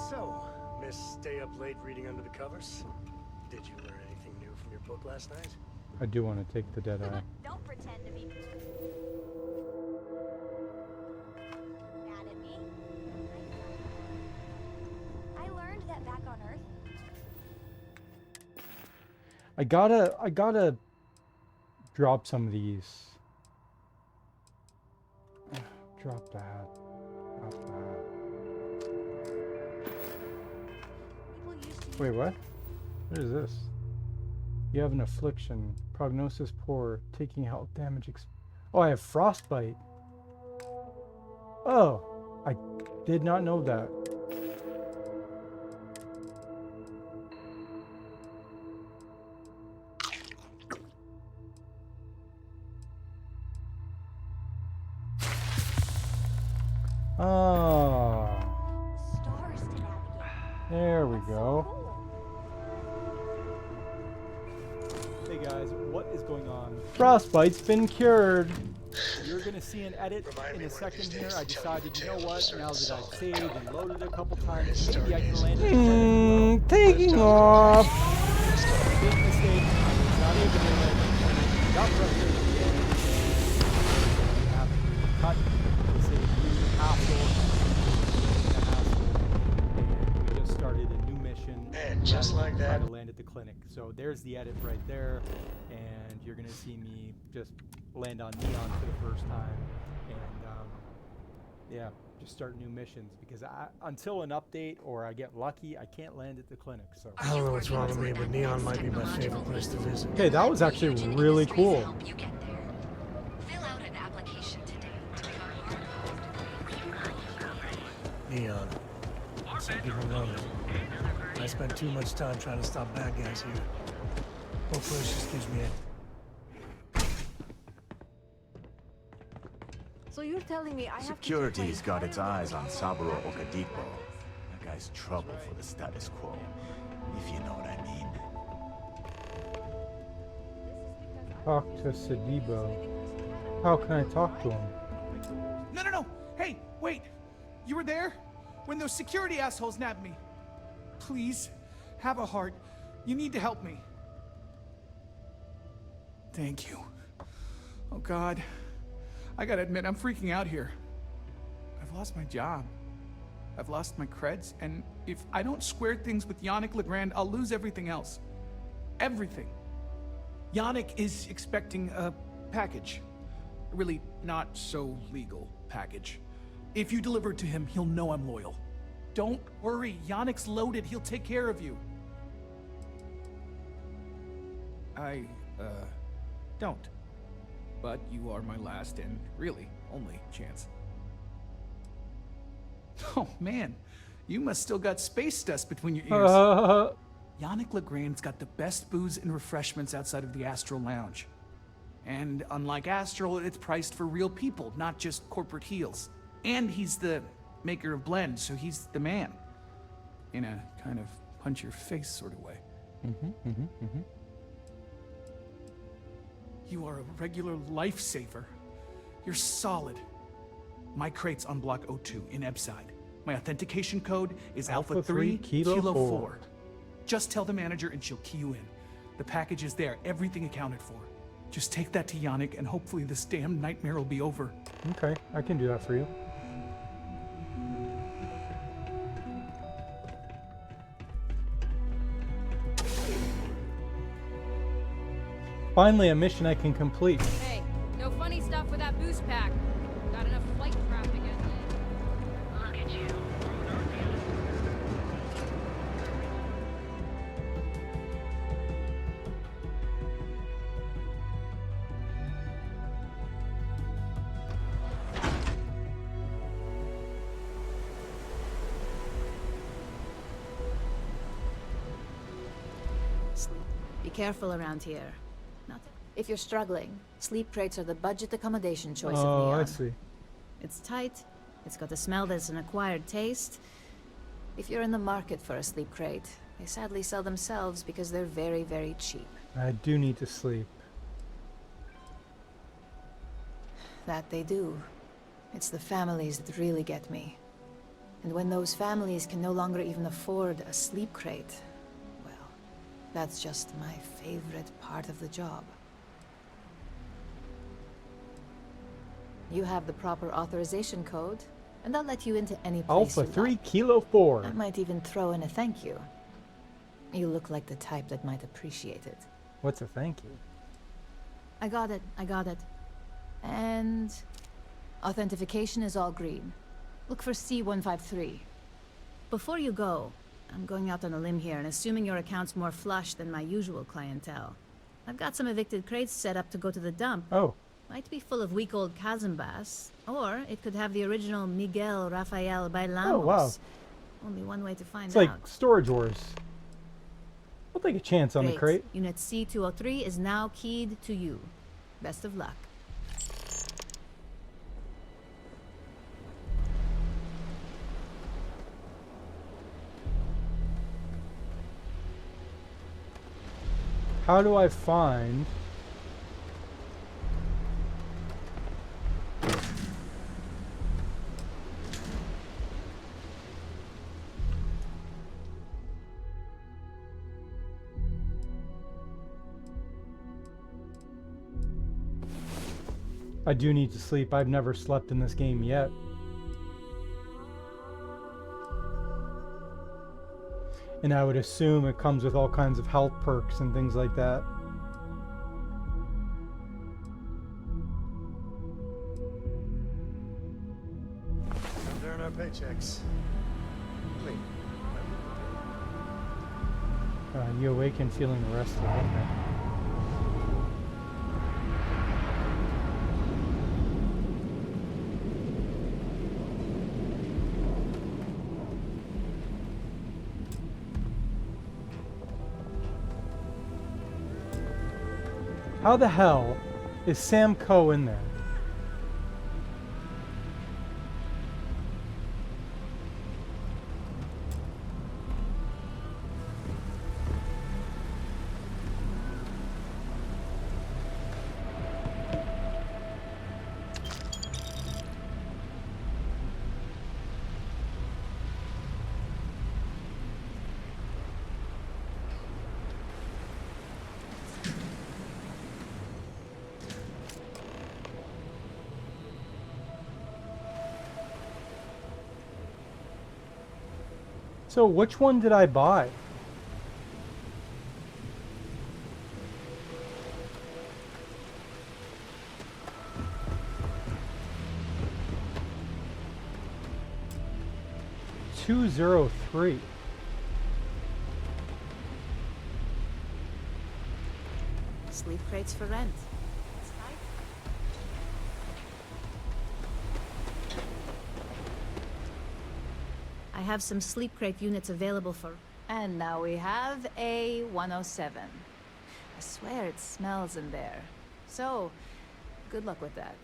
So, Miss Stay Up Late reading under the covers? Did you learn anything new from your book last night? I do want to take the dead eye. Don't pretend to be mad at me. I learned that back on Earth. I gotta drop some of these. Drop that. Drop that. Wait, what? What is this? You have an affliction. Prognosis poor. Taking health damage. Oh, I have frostbite. Oh, I did not know that. Oh. Stars to navigate. There we go. Hey guys, what is going on? Frostbite's been cured. You're gonna see an edit in a second here. I decided, you know what? Now that I've saved and loaded a couple times, maybe I can land it. Taking off. Big mistake. I was not able to land it. Got frustrated again. I have to cut to save you hassle. And we just started a new mission. And just like that, try to land at the clinic. So there's the edit right there, and you're gonna see me just land on Neon for the first time, and yeah, just start new missions because until an update or I get lucky, I can't land at the clinic. So I don't know what's wrong with me, but Neon might be my favorite place to visit. Okay, that was actually really cool. Fill out an application today to Neon. Some people know me. I spend too much time trying to stop bad guys here. Hopefully this just gives me a... So you're telling me I have Security's got its eyes on Saburo Okadipo. That guy's trouble for the status quo, if you know what I mean. Talk to Sadibo. How can I talk to him? No. Hey, wait. You were there? When those security assholes nabbed me. Please, have a heart. You need to help me. Thank you. Oh, God. I gotta admit, I'm freaking out here. I've lost my job. I've lost my creds, and if I don't square things with Yannick Legrand, I'll lose everything else. Everything. Yannick is expecting a package. A really not so legal package. If you deliver it to him, he'll know I'm loyal. Don't worry, Yannick's loaded. He'll take care of you. I, don't. But you are my last and really only chance. Oh man, you must still got space dust between your ears. Yannick Legrand's got the best booze and refreshments outside of the Astral Lounge. And unlike Astral, it's priced for real people, not just corporate heels. And he's the maker of blends, so he's the man. In a kind of punch your face sort of way. You are a regular lifesaver. You're solid. My crate's on Block O2 in Ebside. My authentication code is Alpha 3 Kilo 4. Just tell the manager and she'll key you in. The package is there, everything accounted for. Just take that to Yannick and hopefully this damn nightmare will be over. Okay, I can do that for you. Finally, a mission I can complete. Hey, no funny stuff with that boost pack. Got enough flight traffic as it is. Look at you. Be careful around here. If you're struggling, sleep crates are the budget accommodation choice of Oh, Neon. I see. It's tight, it's got a smell that's an acquired taste. If you're in the market for a sleep crate, they sadly sell themselves because they're very, very cheap. I do need to sleep. That they do. It's the families that really get me. And when those families can no longer even afford a sleep crate, well, that's just my favorite part of the job. You have the proper authorization code, and I'll let you into any place Alpha you 3 like. Kilo 4. I might even throw in a thank you. You look like the type that might appreciate it. What's a thank you? I got it, I got it. And authentication is all green. Look for C153. Before you go, I'm going out on a limb here and assuming your account's more flush than my usual clientele. I've got some evicted crates set up to go to the dump. Oh. Might be full of weak old Kazambas, or it could have the original Miguel Rafael Bailamos. Oh, wow. Only one way to find It's out. like Storage Wars. I'll take a chance on the crate. Unit C203 is now keyed to you. Best of luck. How do I find... I do need to sleep. I've never slept in this game yet. And I would assume it comes with all kinds of health perks and things like that. Come earn our paychecks. Wait. You awaken feeling rested. Okay. How the hell is Sam Coe in there? So which one did I buy? $203. Sleep crates for rent. I have some sleep crate units available for... And now we have a 107. I swear it smells in there. So, good luck with that.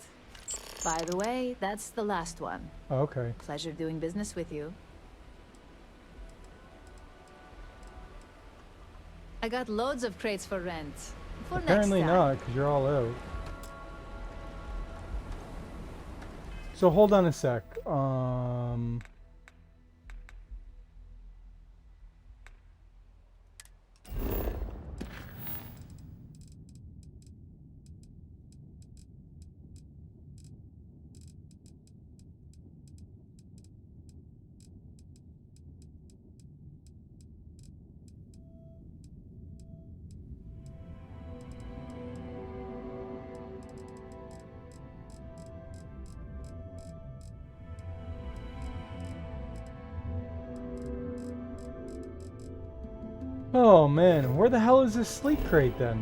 By the way, that's the last one. Okay. Pleasure doing business with you. I got loads of crates for rent. For Apparently next time. not, because you're all out. So hold on a sec. Oh man, where the hell is this sleep crate then?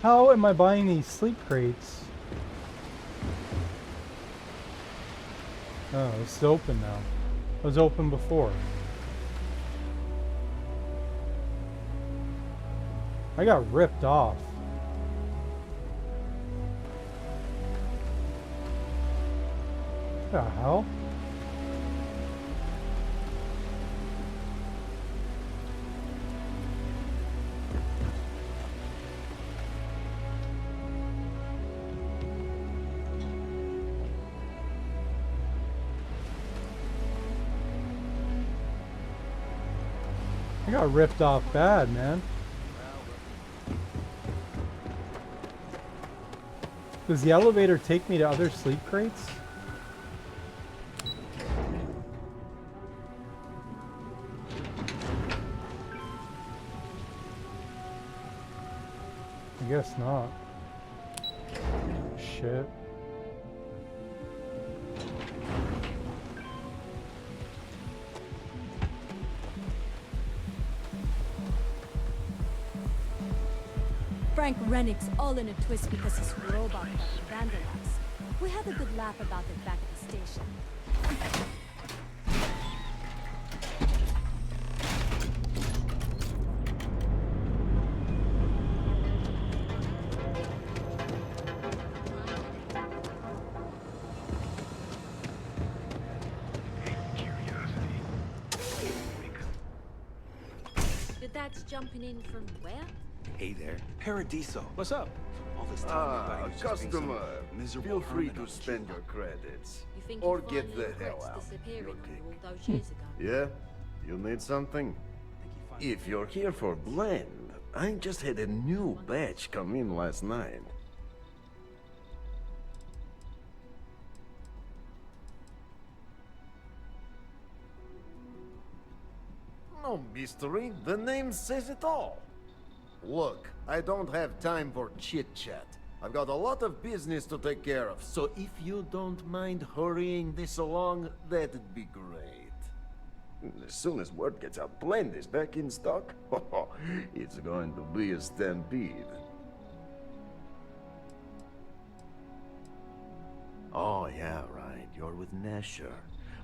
How am I buying these sleep crates? Oh, it's open now. It was open before. I got ripped off. What the hell? I got ripped off bad, man. Does the elevator take me to other sleep crates? I guess not. Shit. Frank Rennick's all in a twist because his robot got vandalized. We had a good laugh about it back at the station. Your dad's jumping in from where? Hey there, Paradiso. What's up? All this time Ah, just being some customer. miserable Feel free hermit to on spend Cuba. your credits. You think Or you get the finally hell regrets out. disappearing Your on pick. you all those years ago? Yeah? You need something? If you're here for blend, I just had a new batch come in last night. No mystery, the name says it all. Look, I don't have time for chit-chat. I've got a lot of business to take care of, so if you don't mind hurrying this along, that'd be great. As soon as word gets out Blend is back in stock, it's going to be a stampede. Oh yeah, right, you're with Nasher.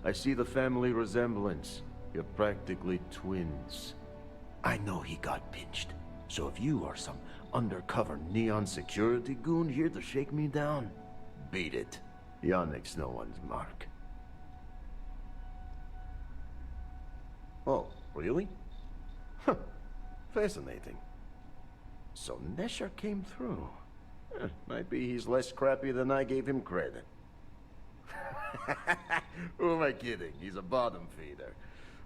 I see the family resemblance. You're practically twins. I know he got pinched. So if you are some undercover neon security goon here to shake me down, beat it. Yannick's no one's mark. Oh, really? Huh. Fascinating. So Nesher came through. Might be he's less crappy than I gave him credit. Who am I kidding? He's a bottom feeder.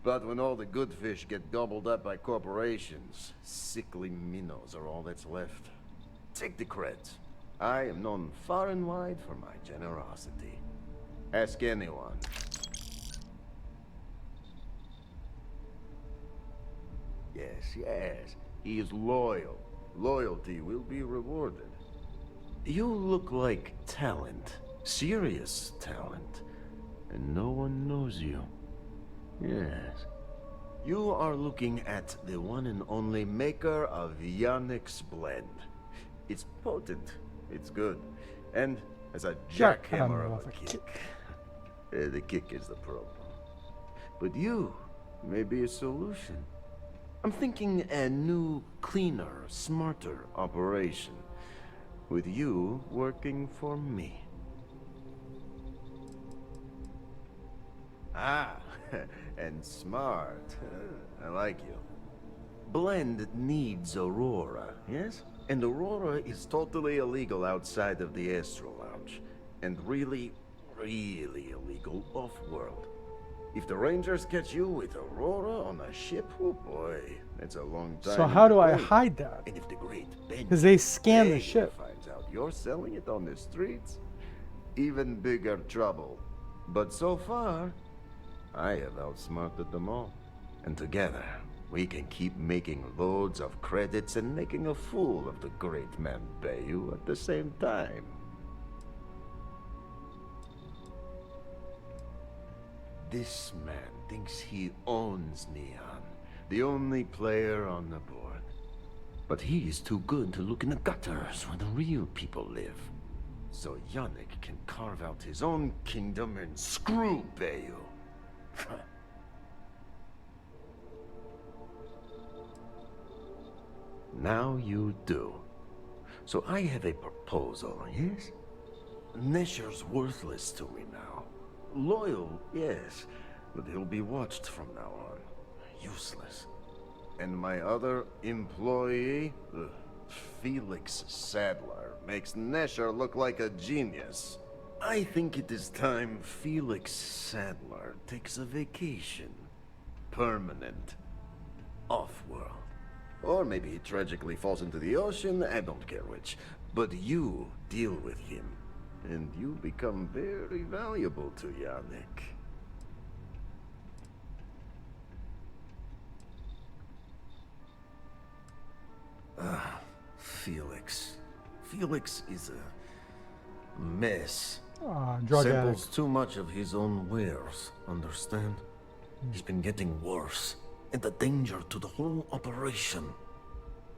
But when all the good fish get gobbled up by corporations, sickly minnows are all that's left. Take the creds. I am known far and wide for my generosity. Ask anyone. Yes, yes. He is loyal. Loyalty will be rewarded. You look like talent. Serious talent. And no one knows you. Yes. You are looking at the one and only maker of Yannick's blend. It's potent. It's good. And as a Jackhammer jackhammer of a kick. The kick is the problem. But you may be a solution. I'm thinking a new, cleaner, smarter operation. With you working for me. Ah, and smart. I like you. Blend needs Aurora, yes? And Aurora is totally illegal outside of the Astro Lounge. And really, really illegal off-world. If the Rangers catch you with Aurora on a ship, oh boy, that's a long time. So how do I hide that? And if the great Because they scan the ship. Finds out you're selling it on the streets, even bigger trouble. But so far, I have outsmarted them all. And together, we can keep making loads of credits and making a fool of the great man Bayou at the same time. This man thinks he owns Neon, the only player on the board. But he is too good to look in the gutters where the real people live. So Yannick can carve out his own kingdom and screw Bayou. Now you do. So I have a proposal, yes? Nesher's worthless to me now. Loyal, yes, but he'll be watched from now on. Useless. And my other employee, Felix Sadler, makes Nesher look like a genius. I think it is time Felix Sadler takes a vacation. Permanent. Off-world. Or maybe he tragically falls into the ocean, I don't care which. But you deal with him. And you become very valuable to Yannick. Felix. Felix is a mess. Drug Samples addict. too much of his own wares, understand? He's been getting worse. And a danger to the whole operation.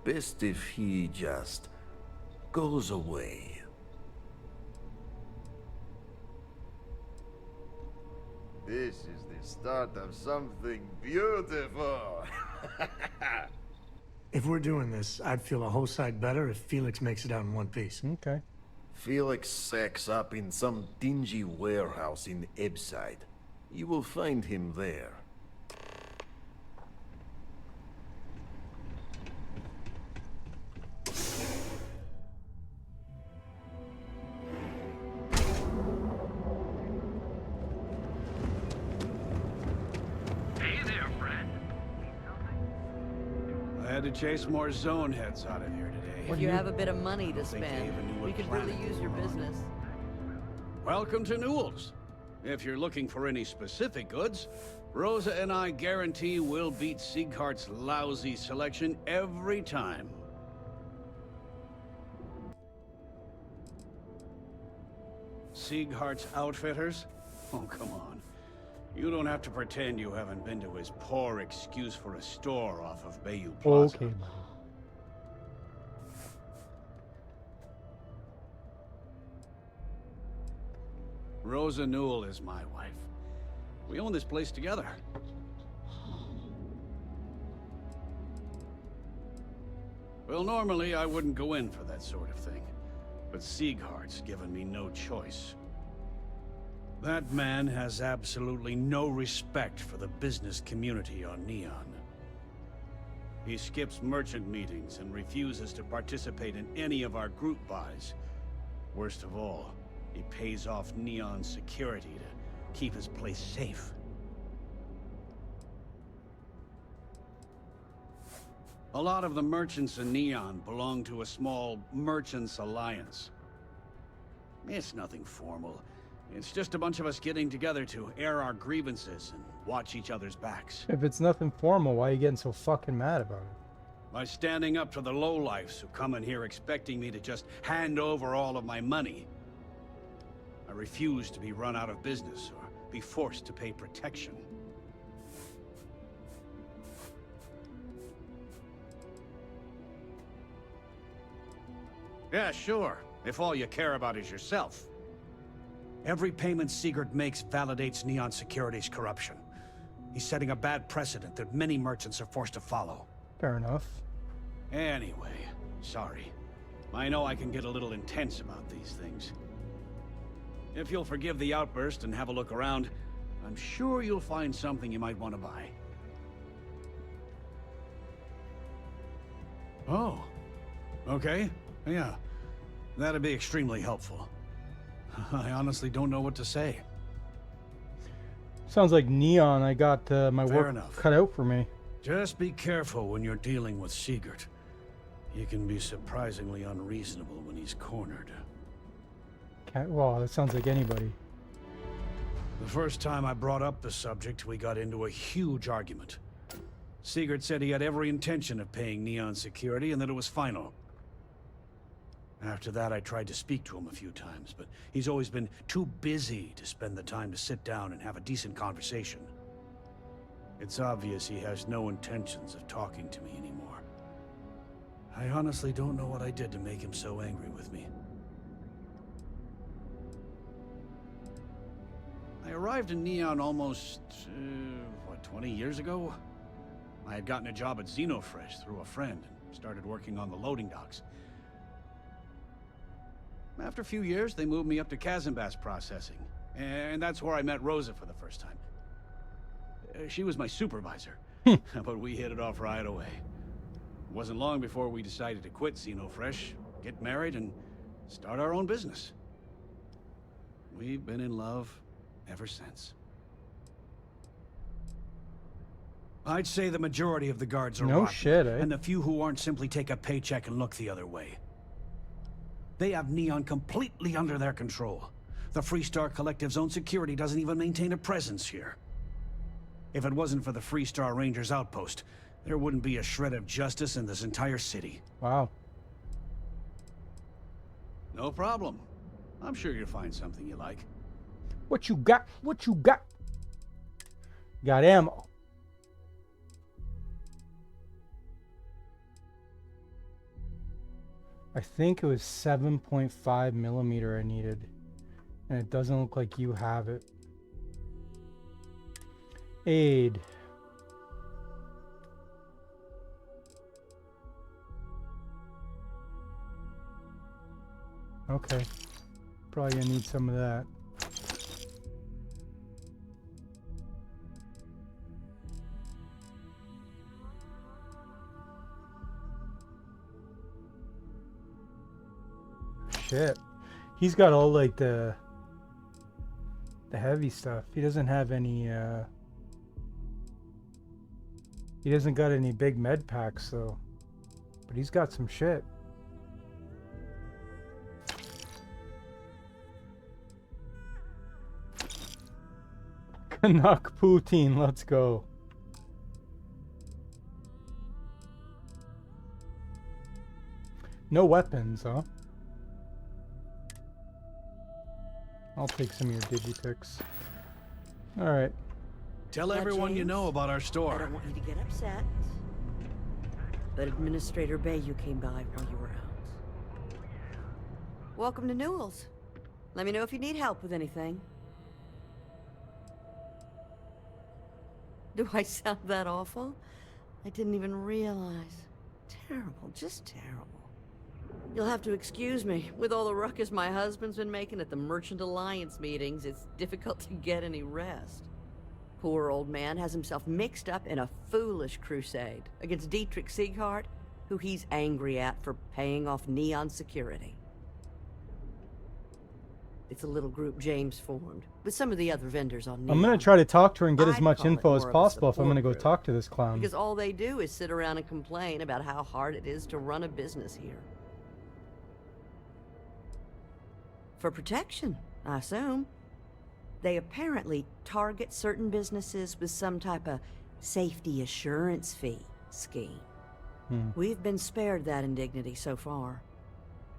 Best if he just goes away. This is the start of something beautiful. If we're doing this, I'd feel a whole side better if Felix makes it out in one piece. Okay. Felix sacks up in some dingy warehouse in Ebside. You will find him there. I had to chase more zone heads out of here today. If you have a bit of money to spend, we could really use your business. Welcome to Newell's. If you're looking for any specific goods, Rosa and I guarantee we'll beat Sieghart's lousy selection every time. Sieghart's Outfitters? Oh, come on. You don't have to pretend you haven't been to his poor excuse for a store off of Bayou Plaza. Okay, buddy. Rosa Newell is my wife. We own this place together. Well, normally I wouldn't go in for that sort of thing, but Sieghart's given me no choice. That man has absolutely no respect for the business community on Neon. He skips merchant meetings and refuses to participate in any of our group buys. Worst of all, he pays off Neon's security to keep his place safe. A lot of the merchants in Neon belong to a small Merchants Alliance. It's nothing formal. It's just a bunch of us getting together to air our grievances and watch each other's backs. If it's nothing formal, why are you getting so fucking mad about it? By standing up to the lowlifes who come in here expecting me to just hand over all of my money. I refuse to be run out of business or be forced to pay protection. Yeah, sure. If all you care about is yourself. Every payment Sigurd makes validates Neon Security's corruption. He's setting a bad precedent that many merchants are forced to follow. Fair enough. Anyway, sorry. I know I can get a little intense about these things. If you'll forgive the outburst and have a look around, I'm sure you'll find something you might want to buy. Oh. Okay. Yeah. That'd be extremely helpful. I honestly don't know what to say. Sounds like Neon. I got my Fair work enough. cut out for me. Just be careful when you're dealing with Sigurd. He can be surprisingly unreasonable when he's cornered. Wow, that sounds like anybody. The first time I brought up the subject, we got into a huge argument. Sigurd said he had every intention of paying Neon Security and that it was final. After that, I tried to speak to him a few times, but he's always been too busy to spend the time to sit down and have a decent conversation. It's obvious he has no intentions of talking to me anymore. I honestly don't know what I did to make him so angry with me. I arrived in Neon almost, 20 years ago? I had gotten a job at Xenofresh through a friend and started working on the loading docks. After a few years, they moved me up to Kazanbas processing, and that's where I met Rosa for the first time. She was my supervisor, but we hit it off right away. It wasn't long before we decided to quit Xenofresh, get married, and start our own business. We've been in love ever since. I'd say the majority of the guards are No rotten, shit, eh? and the few who aren't simply take a paycheck and look the other way. They have Neon completely under their control. The Freestar Collective's own security doesn't even maintain a presence here. If it wasn't for the Freestar Rangers outpost, there wouldn't be a shred of justice in this entire city. Wow. No problem. I'm sure you'll find something you like. What you got? What you got? Got ammo. I think it was 7.5 millimeter I needed. And it doesn't look like you have it. Aid. Okay. Probably gonna need some of that. Shit. He's got all like the heavy stuff. He doesn't have any he doesn't got any big med packs though. But he's got some shit. Canuck poutine, let's go. No weapons, huh? I'll take some of your digipicks. Alright. Tell everyone you know about our store. I don't want you to get upset, but Administrator Bayou came by while you were out. Welcome to Newell's. Let me know if you need help with anything. Do I sound that awful? I didn't even realize. Terrible, just terrible. You'll have to excuse me. With all the ruckus my husband's been making at the Merchant Alliance meetings, it's difficult to get any rest. Poor old man has himself mixed up in a foolish crusade against Dietrich Sieghart, who he's angry at for paying off Neon Security. It's a little group James formed, with some of the other vendors on Neon. I'm gonna try to talk to her and get as I'd much call it info as more of a possible if I'm support gonna go group, talk to this clown. Because all they do is sit around and complain about how hard it is to run a business here. For protection, I assume. They apparently target certain businesses with some type of safety assurance fee scheme. We've been spared that indignity so far.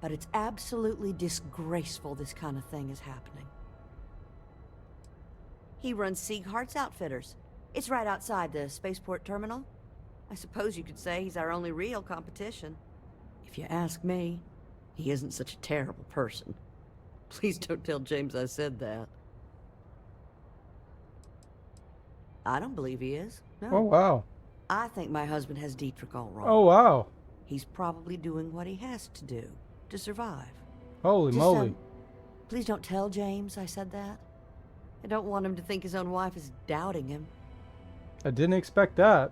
But it's absolutely disgraceful this kind of thing is happening. He runs Sieghart's Outfitters. It's right outside the spaceport terminal. I suppose you could say he's our only real competition. If you ask me, he isn't such a terrible person. Please don't tell James I said that. I don't believe he is. No. Oh, wow. I think my husband has Dietrich all wrong. Oh, wow. He's probably doing what he has to do to survive. Holy moly. Please don't tell James I said that. I don't want him to think his own wife is doubting him. I didn't expect that.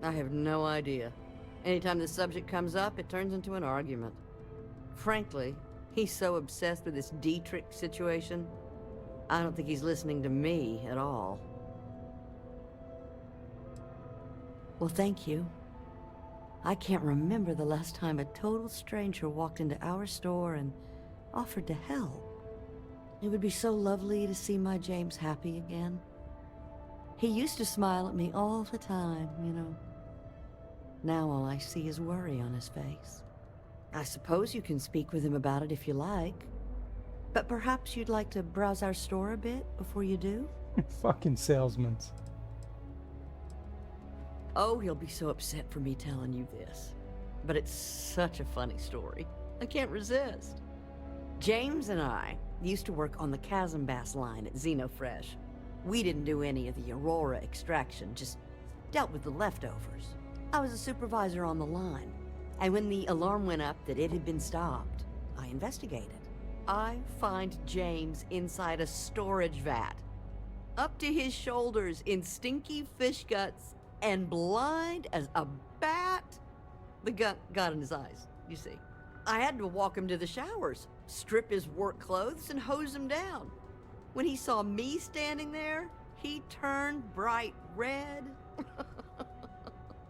I have no idea. Anytime the subject comes up, it turns into an argument. Frankly, he's so obsessed with this Dietrich situation, I don't think he's listening to me at all. Well, thank you. I can't remember the last time a total stranger walked into our store and offered to help. It would be so lovely to see my James happy again. He used to smile at me all the time, you know. Now all I see is worry on his face. I suppose you can speak with him about it if you like. But perhaps you'd like to browse our store a bit before you do? Fucking salesmen. Oh, he'll be so upset for me telling you this. But it's such a funny story. I can't resist. James and I used to work on the Chasm Bass line at Xenofresh. We didn't do any of the Aurora extraction, just dealt with the leftovers. I was a supervisor on the line, and when the alarm went up that it had been stopped, I investigated. I find James inside a storage vat, up to his shoulders in stinky fish guts and blind as a bat. The gut got in his eyes, you see. I had to walk him to the showers, strip his work clothes, and hose him down. When he saw me standing there, he turned bright red.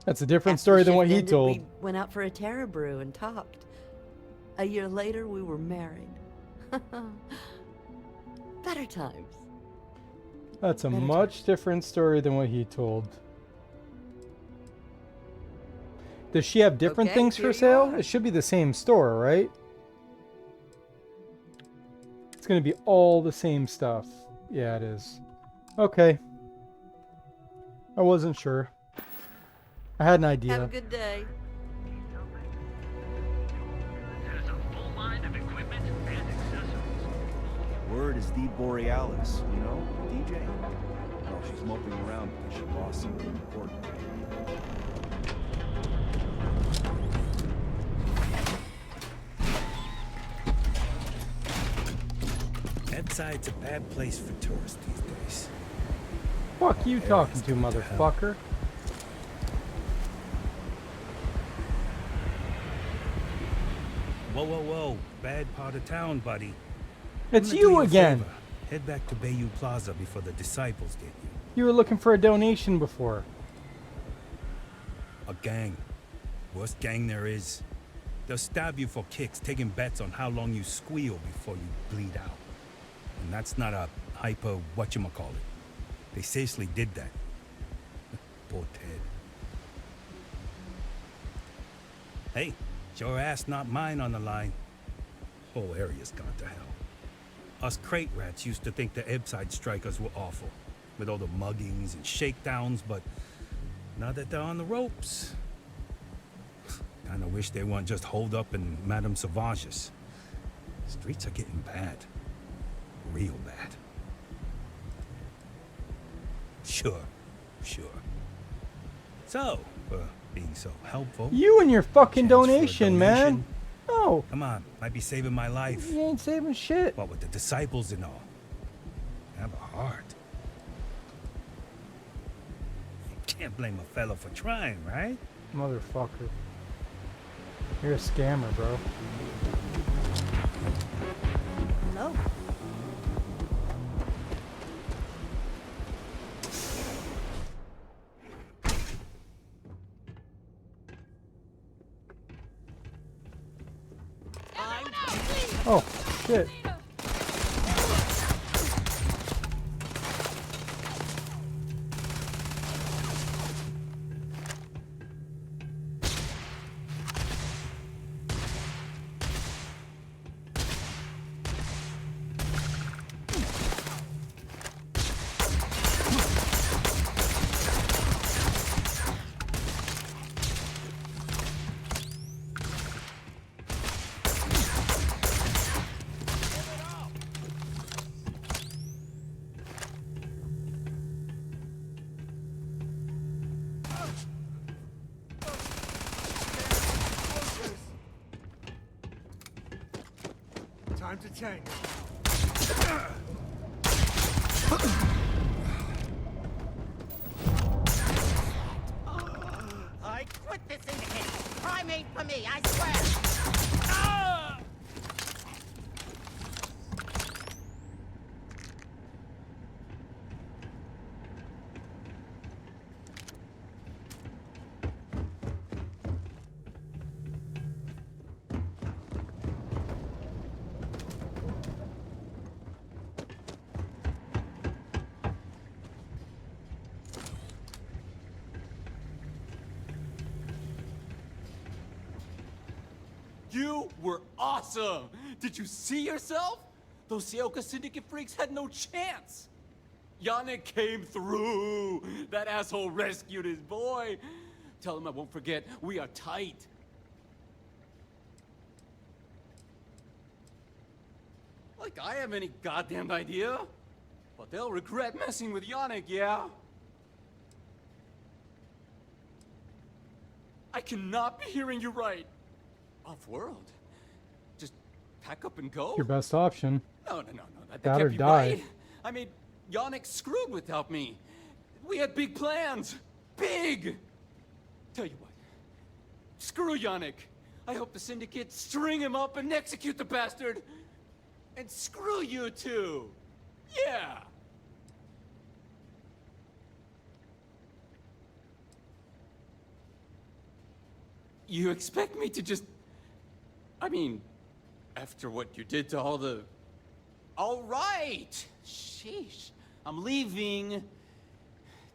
That's a different story than what he told. We went out for a Terra brew and talked. A year later, we were married. Better times. That's a much different story than what he told. Does she have different things for sale? It should be the same store, right? It's going to be all the same stuff. Yeah, it is. Okay. I wasn't sure. I had an idea. Have a good day. Word is the Borealis, you know, DJ. Well, she's moping around because she lost something important. Ebbside's a bad place for tourists these days. Fuck you talking to, motherfucker. Whoa, whoa, whoa. Bad part of town, buddy. It's you again. Head back to Bayou Plaza before the disciples get you. You were looking for a donation before. A gang. Worst gang there is. They'll stab you for kicks, taking bets on how long you squeal before you bleed out. And that's not a hyper whatchamacallit. They seriously did that. Poor Ted. Hey, it's your ass, not mine on the line. Whole area's gone to hell. Us crate rats used to think the Ebbside strikers were awful, with all the muggings and shakedowns, but now that they're on the ropes, kinda wish they weren't just holed up in Madame Sauvage's. Streets are getting bad. Real bad. Sure. So, being so helpful. You and your fucking donation, man. No. Come on, might be saving my life. You ain't saving shit. What with the disciples and all? Have a heart. Can't blame a fella for trying, right? Motherfucker. You're a scammer, bro. Hello. Oh, shit. Time to tank. I quit this syndicate. Primate for me, I swear. You were awesome! Did you see yourself? Those Seoka Syndicate freaks had no chance! Yannick came through! That asshole rescued his boy! Tell him I won't forget, we are tight! Like I have any goddamn idea? But they'll regret messing with Yannick, yeah? I cannot be hearing you right! Off-world? Just pack up and go? Your best option. No. That That or can't be die. right. I mean, Yannick's screwed without me. We had big plans. Big! Tell you what. Screw Yannick. I hope the Syndicate string him up and execute the bastard. And screw you too. Yeah! You expect me to just... I mean, after what you did to all the... All right! Sheesh. I'm leaving.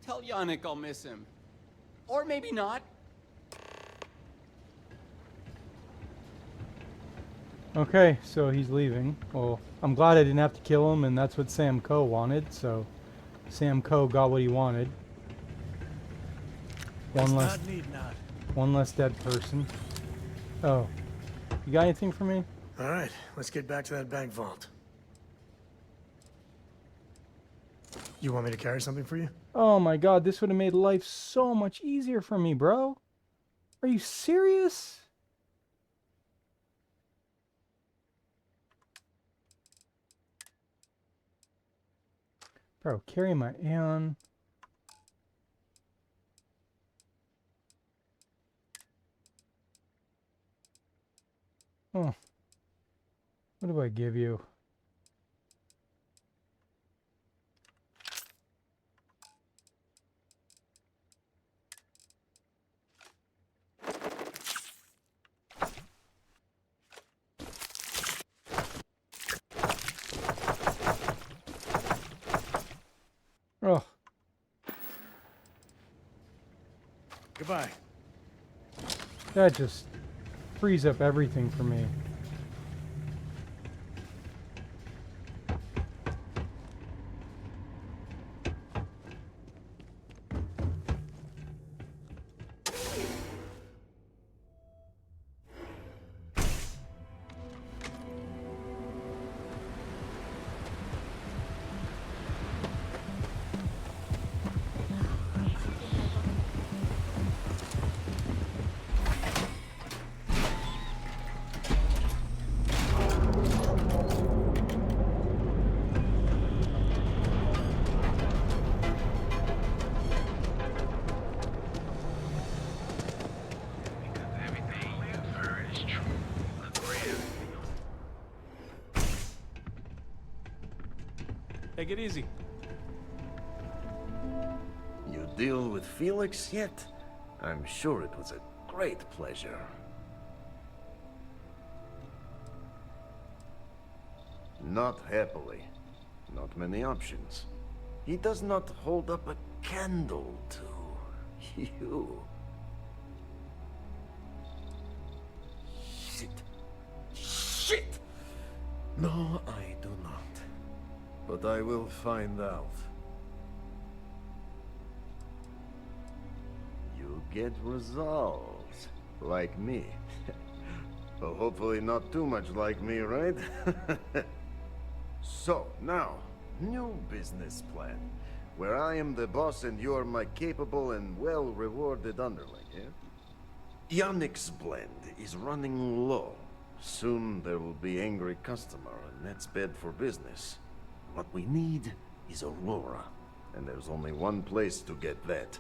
Tell Yannick I'll miss him. Or maybe not. Okay, so he's leaving. Well, I'm glad I didn't have to kill him, and that's what Sam Coe wanted, so Sam Coe got what he wanted. One less dead person. Oh. You got anything for me? Alright, let's get back to that bank vault. You want me to carry something for you? Oh my god, this would have made life so much easier for me, bro. Are you serious? Bro, carry my Aeon. Oh. What do I give you? Oh. Goodbye. That just frees up everything for me. Take it easy. You deal with Felix yet? I'm sure it was a great pleasure. Not happily. Not many options. He does not hold up a candle to you. Shit! No, I do not. But I will find out. You get results. Like me. Well, hopefully not too much like me, right? So, now, new business plan. Where I am the boss and you are my capable and well-rewarded underling, yeah? Yannick's blend is running low. Soon there will be angry customer, and that's bad for business. What we need is Aurora. And there's only one place to get that.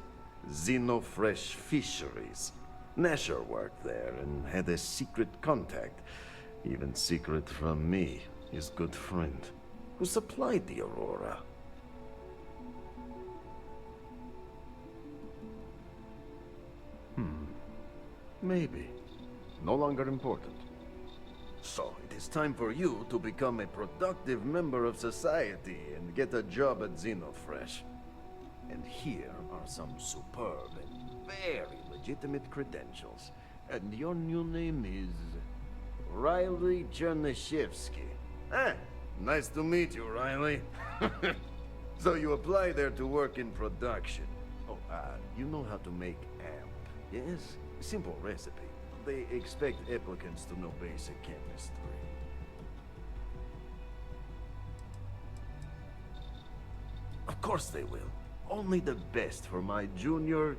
Xenofresh Fisheries. Nasher worked there and had a secret contact. Even secret from me, his good friend, who supplied the Aurora. Maybe. No longer important. So, it is time for you to become a productive member of society and get a job at Xenofresh. And here are some superb and very legitimate credentials. And your new name is... Riley Chernyshevsky. Ah, nice to meet you, Riley. So you apply there to work in production. Oh, you know how to make amp, yes? Simple recipe. They expect applicants to know basic chemistry. Of course they will. Only the best for my junior,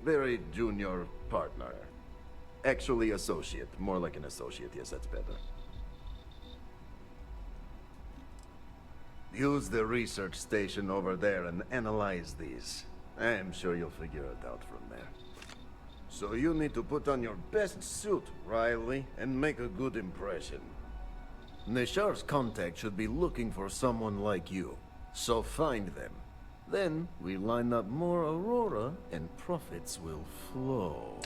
very junior partner. Actually associate, more like an associate, yes, that's better. Use the research station over there and analyze these. I'm sure you'll figure it out from there. So you need to put on your best suit, Riley, and make a good impression. Neshar's contact should be looking for someone like you, so find them. Then we line up more Aurora and profits will flow.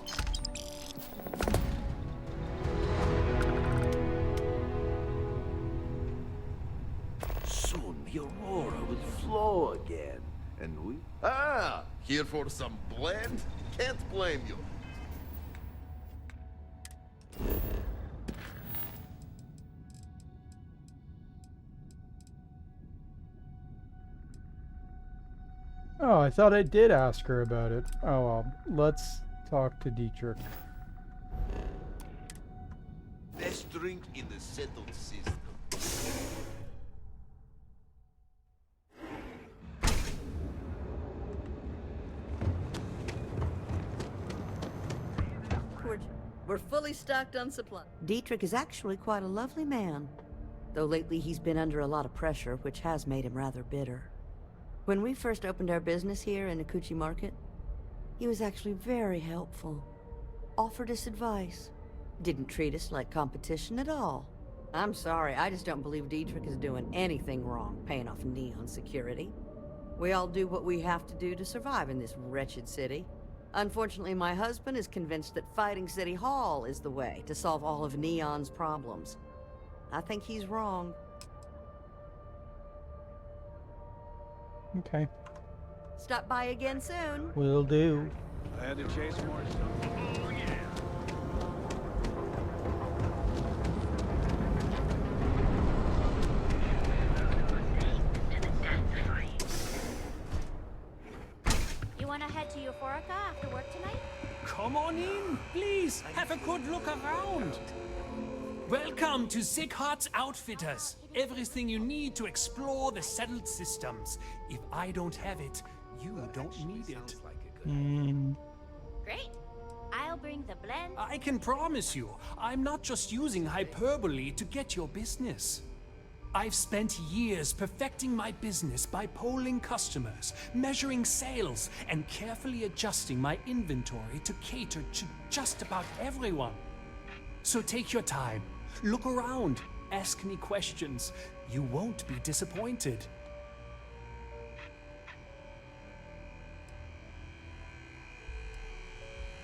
Soon the Aurora will flow again, and we... Ah! Here for some blend? Can't blame you. Oh, I thought I did ask her about it. Oh well, let's talk to Dietrich. Best drink in the settled system. We're fully stocked on supply. Dietrich is actually quite a lovely man, though lately he's been under a lot of pressure, which has made him rather bitter. When we first opened our business here in Akuchi Market, he was actually very helpful. Offered us advice. Didn't treat us like competition at all. I'm sorry, I just don't believe Dietrich is doing anything wrong paying off Neon security. We all do what we have to do to survive in this wretched city. Unfortunately, my husband is convinced that fighting City Hall is the way to solve all of Neon's problems. I think he's wrong. Okay. Stop by again soon. Will do. I had to chase more stuff. Oh, yeah. You wanna head to Euphorica after work tonight? Come on in, please. Have a good look around. Welcome to Sickhart's Outfitters. Everything you need to explore the settled systems. If I don't have it, you don't need it. Great. I'll bring the blend. I can promise you, I'm not just using hyperbole to get your business. I've spent years perfecting my business by polling customers, measuring sales, and carefully adjusting my inventory to cater to just about everyone. So take your time, look around, ask me questions. You won't be disappointed.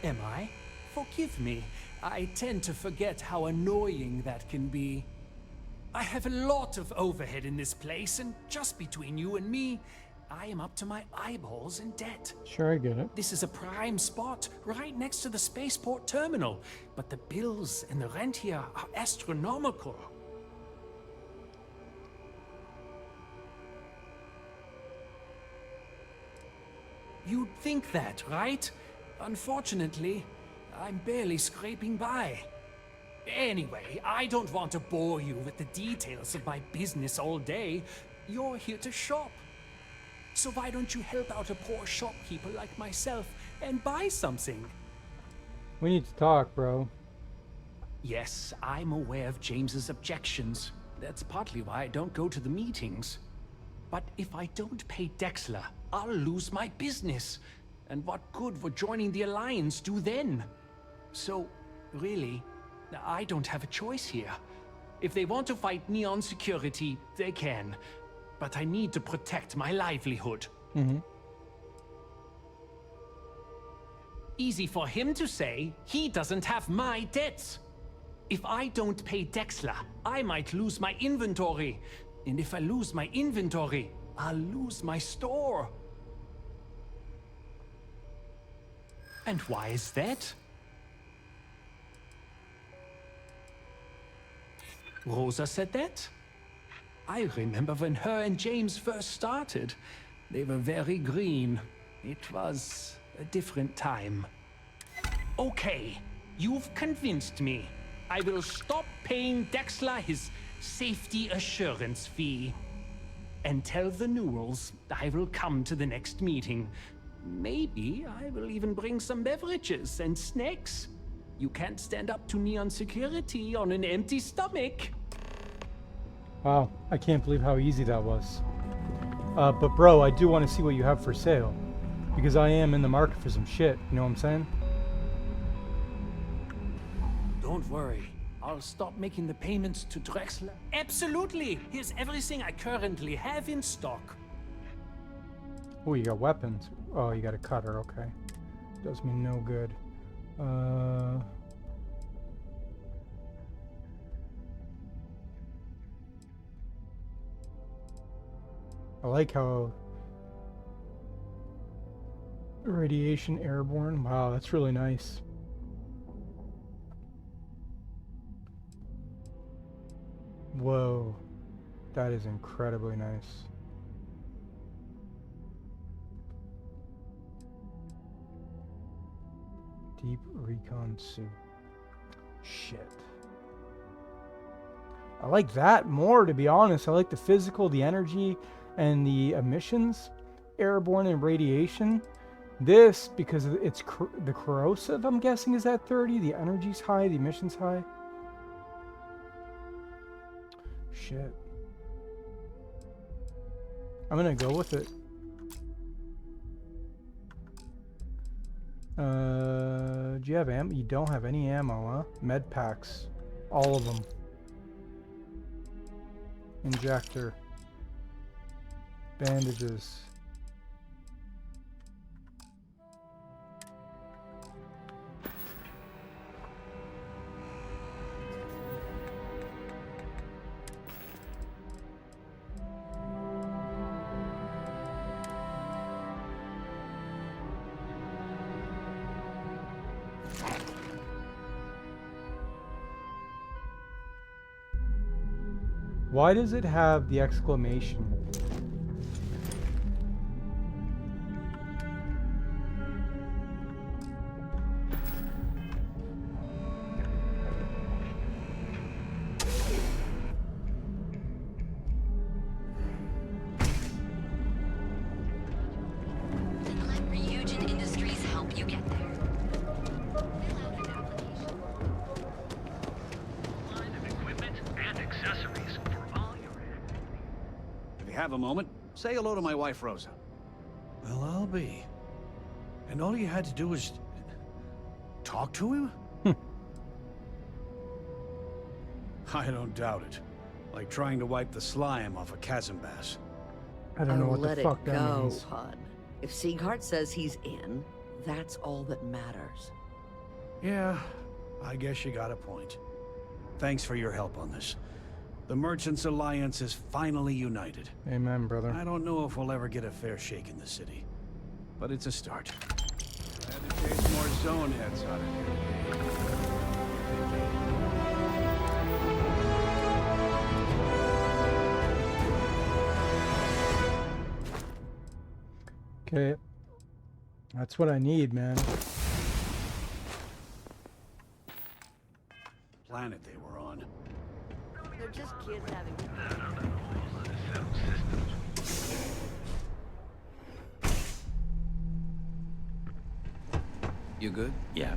Am I? Forgive me. I tend to forget how annoying that can be. I have a lot of overhead in this place, and just between you and me, I am up to my eyeballs in debt. Sure, I get it. This is a prime spot, right next to the spaceport terminal, but the bills and the rent here are astronomical. You'd think that, right? Unfortunately, I'm barely scraping by. Anyway, I don't want to bore you with the details of my business all day. You're here to shop. So why don't you help out a poor shopkeeper like myself and buy something? We need to talk, bro. Yes, I'm aware of James's objections. That's partly why I don't go to the meetings. But if I don't pay Dexler, I'll lose my business. And what good would joining the Alliance do then? So, really, I don't have a choice here. If they want to fight Neon Security, they can. But I need to protect my livelihood. Mm-hmm. Easy for him to say, he doesn't have my debts. If I don't pay Dexler, I might lose my inventory. And if I lose my inventory, I'll lose my store. And why is that? Rosa said that? I remember when her and James first started. They were very green. It was a different time. Okay, you've convinced me. I will stop paying Dexler his safety assurance fee. And tell the Newells I will come to the next meeting. Maybe I will even bring some beverages and snacks. You can't stand up to Neon Security on an empty stomach. Wow, I can't believe how easy that was. But bro, I do want to see what you have for sale. Because I am in the market for some shit, you know what I'm saying? Don't worry. I'll stop making the payments to Drexler. Absolutely! Here's everything I currently have in stock. Oh, you got weapons. Oh, you got a cutter, okay. Does me no good. I like how radiation airborne. Wow, that's really nice. Whoa, that is incredibly nice. Deep recon suit. Shit. I like that more, to be honest. I like the physical, the energy, and the emissions, airborne and radiation. This, because it's the corrosive, I'm guessing, is at 30. The energy's high, the emission's high. Shit. I'm gonna go with it. Do you have ammo? You don't have any ammo, huh? Med packs. All of them. Injector. Bandages. Why does it have the exclamation? Let Ryujin Industries help you get there. Line of equipment and accessories for all your... If you have a moment, say hello to my wife, Rosa. Well, I'll be. And all you had to do was... talk to him? I don't doubt it. Like trying to wipe the slime off a chasm bass. I don't know what let the fuck it that go, means. Hud. If Sieghart says he's in, that's all that matters. Yeah, I guess you got a point. Thanks for your help on this. The Merchants Alliance is finally united. Amen, brother. I don't know if we'll ever get a fair shake in the city, but it's a start. I had to chase more zone heads out of here. Okay. That's what I need, man. Planet they were on. They're just kids having You good? Yeah.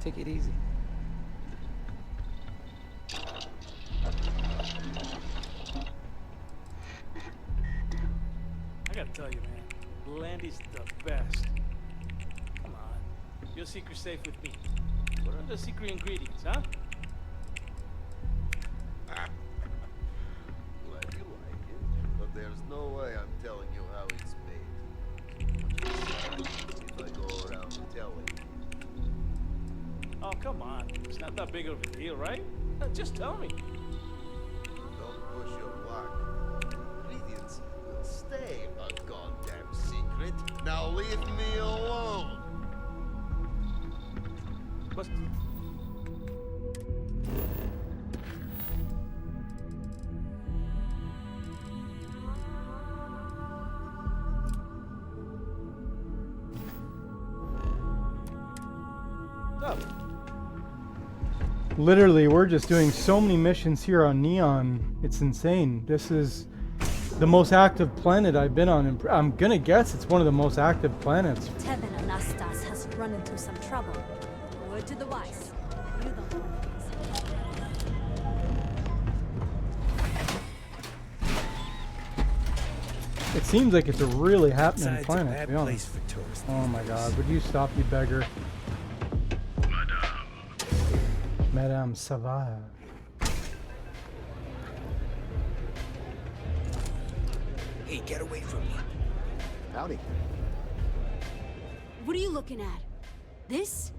Take it easy. gotta tell you, man, Landy's the best. Come on, your secret's safe with me. What are the secret ingredients, huh? Glad you like it, but there's no way I'm telling you how it's made. If I go around telling. Oh, come on. It's not that big of a deal, right? Just tell me. Don't push your luck. Ingredients will stay a goddamn secret. Now leave me alone. What's... up? Literally, we're just doing so many missions here on Neon. It's insane. This is the most active planet I've been on. I'm gonna guess it's one of the most active planets. Tevin Anastas has run into some trouble. Word to the wise. You don't know. It seems like it's a really happening Besides, planet, a to bad be honest. place for tourists. Oh my god, would you stop, you beggar? Madame Savage. Hey, get away from me. Howdy. What are you looking at? This?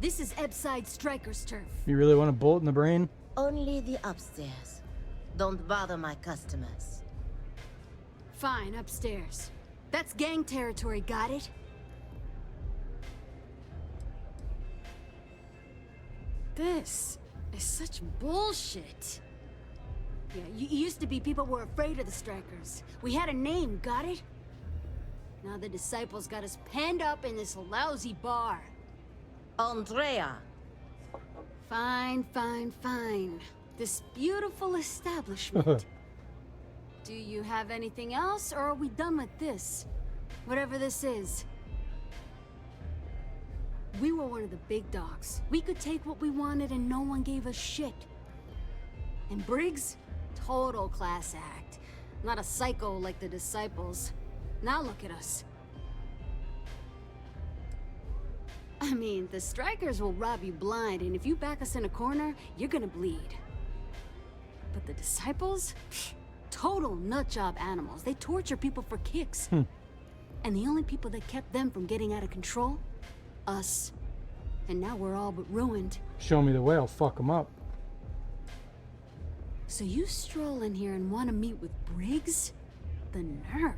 This is Ebside Striker's turf. You really want a bullet in the brain? Only the upstairs. Don't bother my customers. Fine, upstairs. That's gang territory, got it? This is such bullshit. Yeah, it used to be people were afraid of the Strikers. We had a name, got it? Now the Disciples got us penned up in this lousy bar. Andrea. Fine, fine, fine. This beautiful establishment. Do you have anything else, or are we done with this? Whatever this is. We were one of the big dogs. We could take what we wanted and no one gave us shit. And Briggs? Total class act. Not a psycho like the Disciples. Now look at us. I mean, the Strikers will rob you blind, and if you back us in a corner, you're gonna bleed. But the Disciples? Total nutjob animals. They torture people for kicks. And the only people that kept them from getting out of control? Us. And now we're all but ruined. Show me the way, I'll fuck them up. So you stroll in here and want to meet with Briggs? The nerve.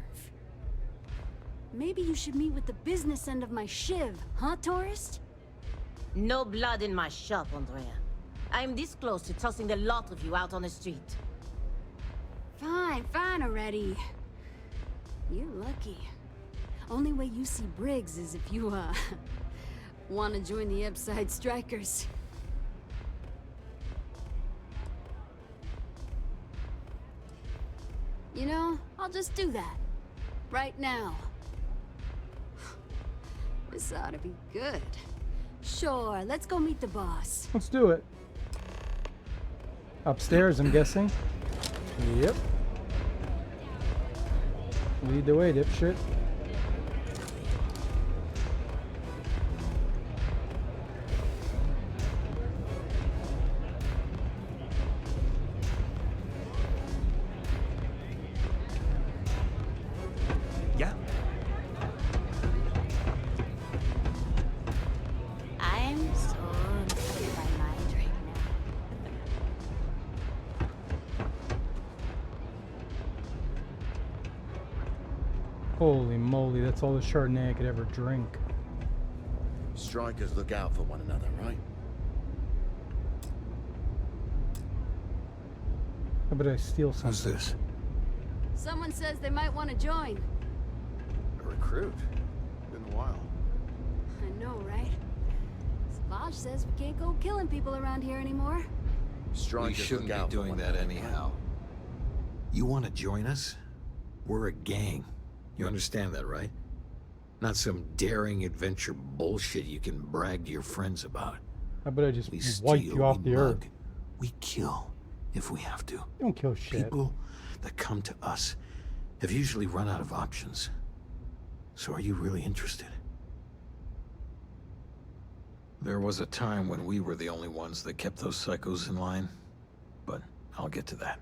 Maybe you should meet with the business end of my shiv, huh, tourist? No blood in my shop, Andrea. I'm this close to tossing the lot of you out on the street. Fine, fine already. You're lucky. Only way you see Briggs is if you, want to join the Ebside Strikers. You know, I'll just do that. Right now. This ought to be good. Sure, let's go meet the boss. Let's do it. Upstairs, I'm guessing. Yep. Lead the way, dipshit. Yeah. I'm so upset by my drink Holy moly, that's all the Chardonnay I could ever drink. Strikers look out for one another, right? How about I steal something? Who's this? Someone says they might want to join. A recruit. Been a while. I know, right? Savage says we can't go killing people around here anymore. Strikers We shouldn't look out be for doing one that another, anyhow. You want to join us? We're a gang. You understand that, right? Not some daring adventure bullshit you can brag to your friends about. How about I just We wipe steal, you off we the earth? mug, we kill if we have to. Don't kill shit. People that come to us have usually run out of options. So are you really interested? There was a time when we were the only ones that kept those psychos in line, but I'll get to that.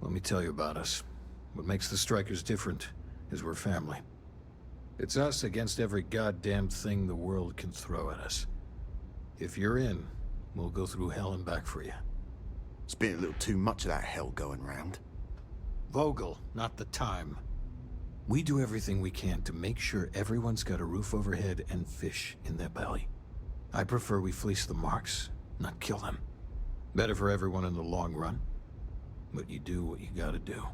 Let me tell you about us. What makes the Strikers different is we're family. It's us against every goddamn thing the world can throw at us. If you're in, we'll go through hell and back for you. It's been a little too much of that hell going round. Vogel, not the time. We do everything we can to make sure everyone's got a roof overhead and fish in their belly. I prefer we fleece the marks, not kill them. Better for everyone in the long run. But you do what you gotta do.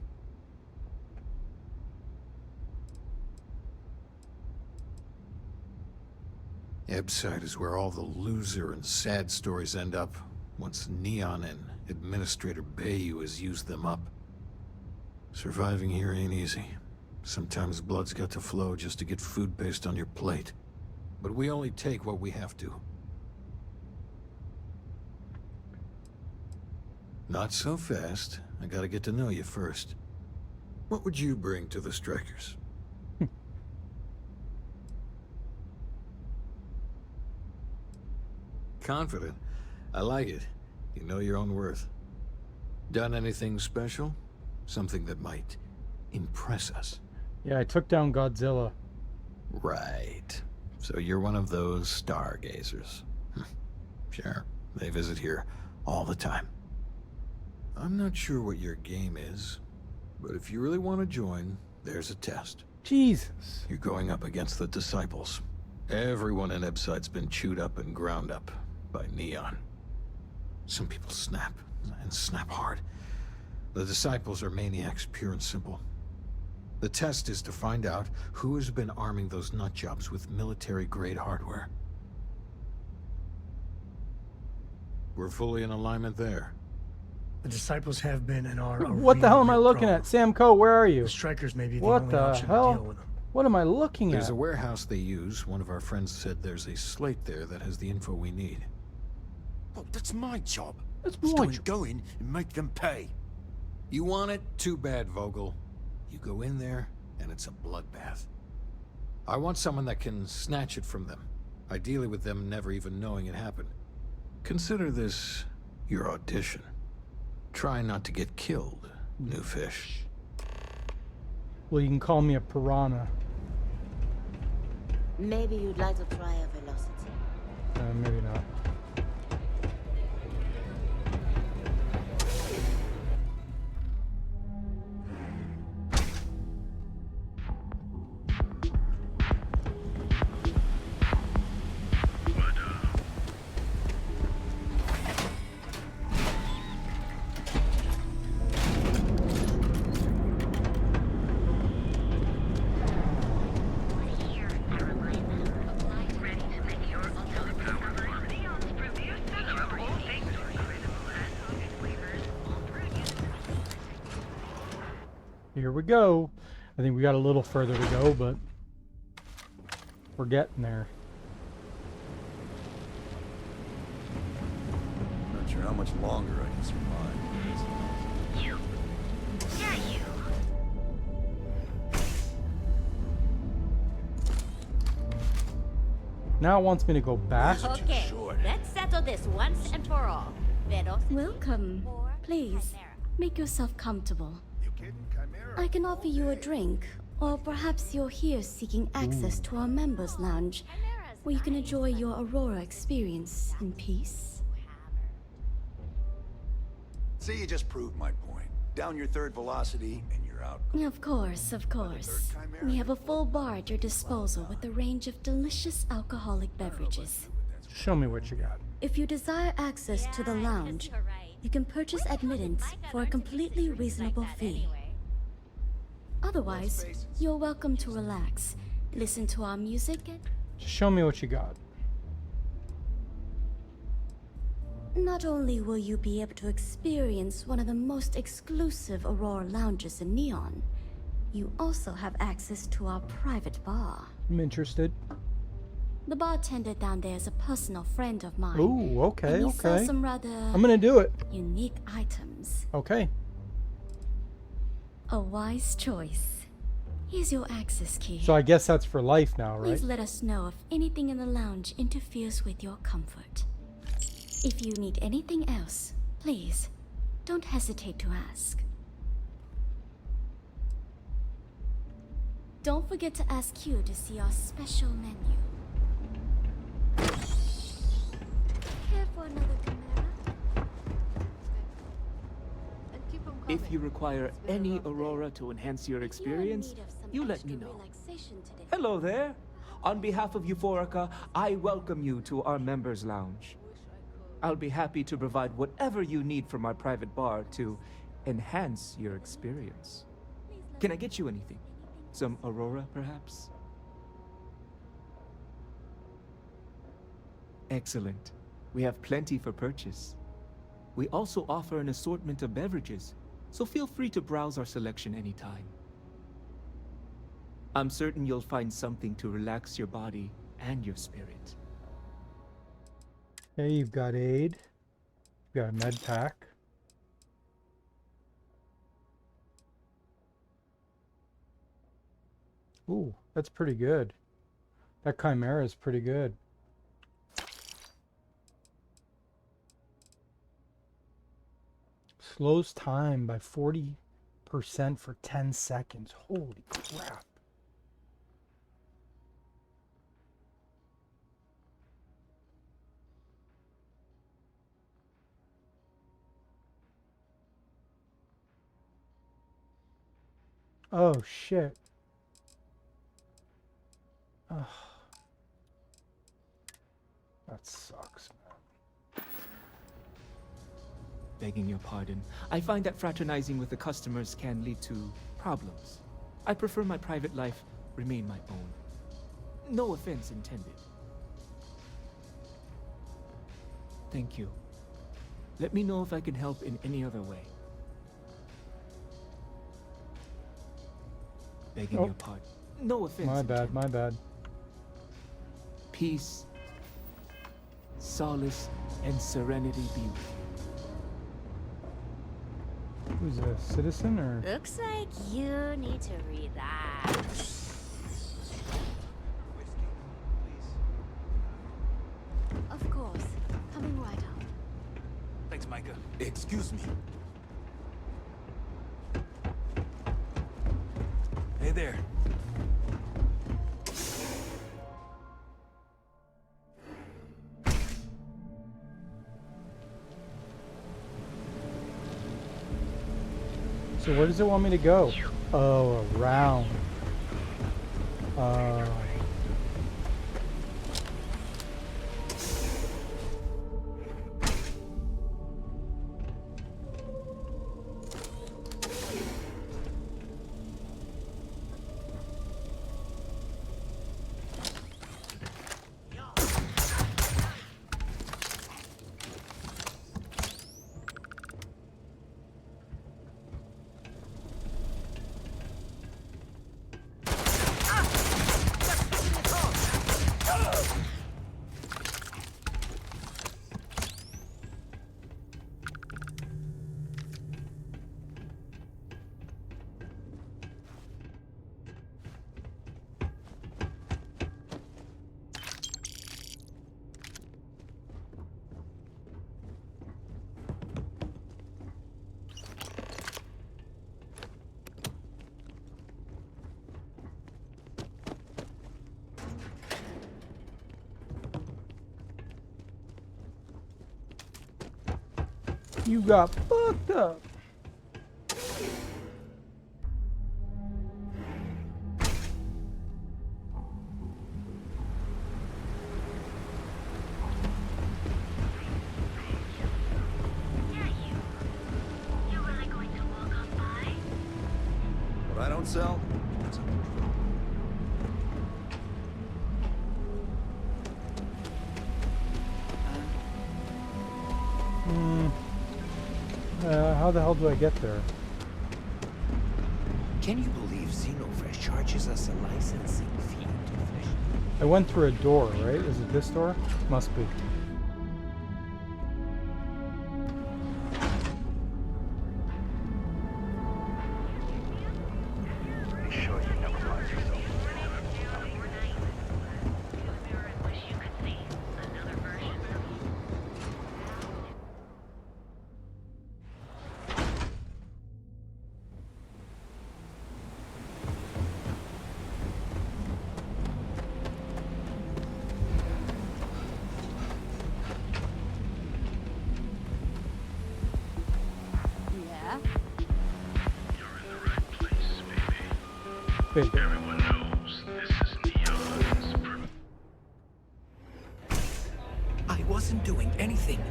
Ebside is where all the loser and sad stories end up, once Neon and Administrator Bayou has used them up. Surviving here ain't easy. Sometimes blood's got to flow just to get food based on your plate. But we only take what we have to. Not so fast. I gotta get to know you first. What would you bring to the Strikers? Confident. I like it. You know your own worth. Done anything special? Something that might impress us? Yeah, I took down Godzilla. Right. So you're one of those stargazers. Sure, they visit here all the time. I'm not sure what your game is, but if you really want to join, there's a test. Jesus. You're going up against the Disciples. Everyone in Ebside's been chewed up and ground up by Neon. Some people snap, and snap hard. The Disciples are maniacs, pure and simple. The test is to find out who has been arming those nutjobs with military-grade hardware. We're fully in alignment there. The Disciples have been and are a What the hell am I looking at? Sam Coe, where are you? The Strikers may be the What only the option to hell? deal with them. What am I looking There's at? a warehouse they use. One of our friends said there's a slate there that has the info we need. Oh, that's my job. That's my my job. Go in and make them pay. You want it? Too bad, Vogel. You go in there, and it's a bloodbath. I want someone that can snatch it from them. Ideally with them never even knowing it happened. Consider this your audition. Try not to get killed, new fish. Well, you can call me a piranha. Maybe you'd like to try a velocity. Maybe not. Here we go. I think we got a little further to go, but we're getting there. Not sure how much longer I can survive. You. Yeah, you. Now it wants me to go back. Okay, let's settle this once and for all. Welcome. Please, make yourself comfortable. I can offer you a drink, or perhaps you're here seeking access to our members' lounge, where you can enjoy your Aurora experience in peace. See, you just proved my point. Down your third velocity, and you're out. Of course, of course. We have a full bar at your disposal with a range of delicious alcoholic beverages. Show me what you got. If you desire access to the lounge, you can purchase admittance for a completely reasonable fee. Otherwise, you're welcome to relax, listen to our music, and Just show me what you got. not only will you be able to experience one of the most exclusive Aurora lounges in Neon, you also have access to our private bar. I'm interested. The bartender down there is a personal friend of mine. Ooh, okay, and he sells okay. some rather I'm gonna do it. unique items. Okay. A wise choice. Here's your access key. So I guess that's for life now, right? Please let us know if anything in the lounge interferes with your comfort. If you need anything else, please, don't hesitate to ask. Don't forget to ask Q to see our special menu. Care for another Chimera? If you require any Aurora to enhance your experience, you let me know. Hello there. On behalf of Euphorica, I welcome you to our members' lounge. I'll be happy to provide whatever you need from our private bar to enhance your experience. Can I get you anything? Some Aurora, perhaps? Excellent. We have plenty for purchase. We also offer an assortment of beverages, so feel free to browse our selection anytime. I'm certain you'll find something to relax your body and your spirit. Hey, you've got aid. You've got a med pack. Ooh, that's pretty good. That Chimera is pretty good. Slows time by 40% for 10 seconds. Holy crap. Oh, shit. Ugh. That sucks, man. Begging your pardon, I find that fraternizing with the customers can lead to problems. I prefer my private life remain my own. No offense intended. Thank you. Let me know if I can help in any other way. Begging your pardon. No offense. My bad, my bad. Peace, solace, and serenity be with you. Who's a citizen or? Looks like you need to relax. Of course. Coming right up. Thanks, Micah. Excuse me. Hey there. So where does it want me to go? Oh, around. You got fucked up. What I don't sell, that's How the hell do I get there? Can you believe Xenofresh charges us a licensing fee to fish? I went through a door, right? Is it this door? Must be. happened? Everyone knows this is Neon's. I wasn't doing anything.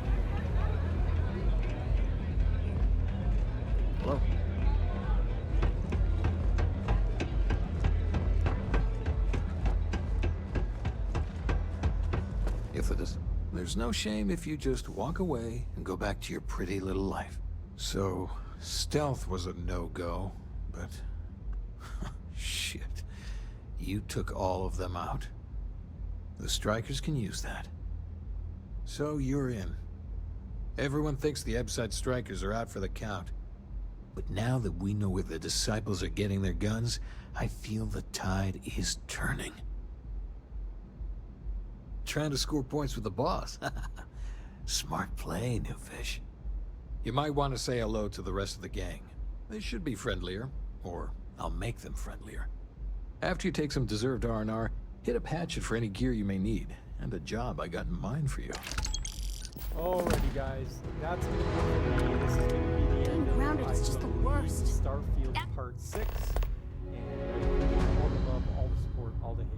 Hello? If it is, there's no shame if you just walk away and go back to your pretty little life. So, stealth was a no-go, but... shit. You took all of them out. The Strikers can use that. So you're in. Everyone thinks the Ebside Strikers are out for the count. But now that we know where the Disciples are getting their guns, I feel the tide is turning. Trying to score points with the boss. Smart play, new fish. You might want to say hello to the rest of the gang. They should be friendlier, or I'll make them friendlier. After you take some deserved R&R, hit up Hatchet for any gear you may need, and a job I got in mind for you. Alrighty, guys, that's gonna be it for me. This is gonna be the end of grounded is just the worst. Starfield Part 6, and all the love, all the support, all the hate.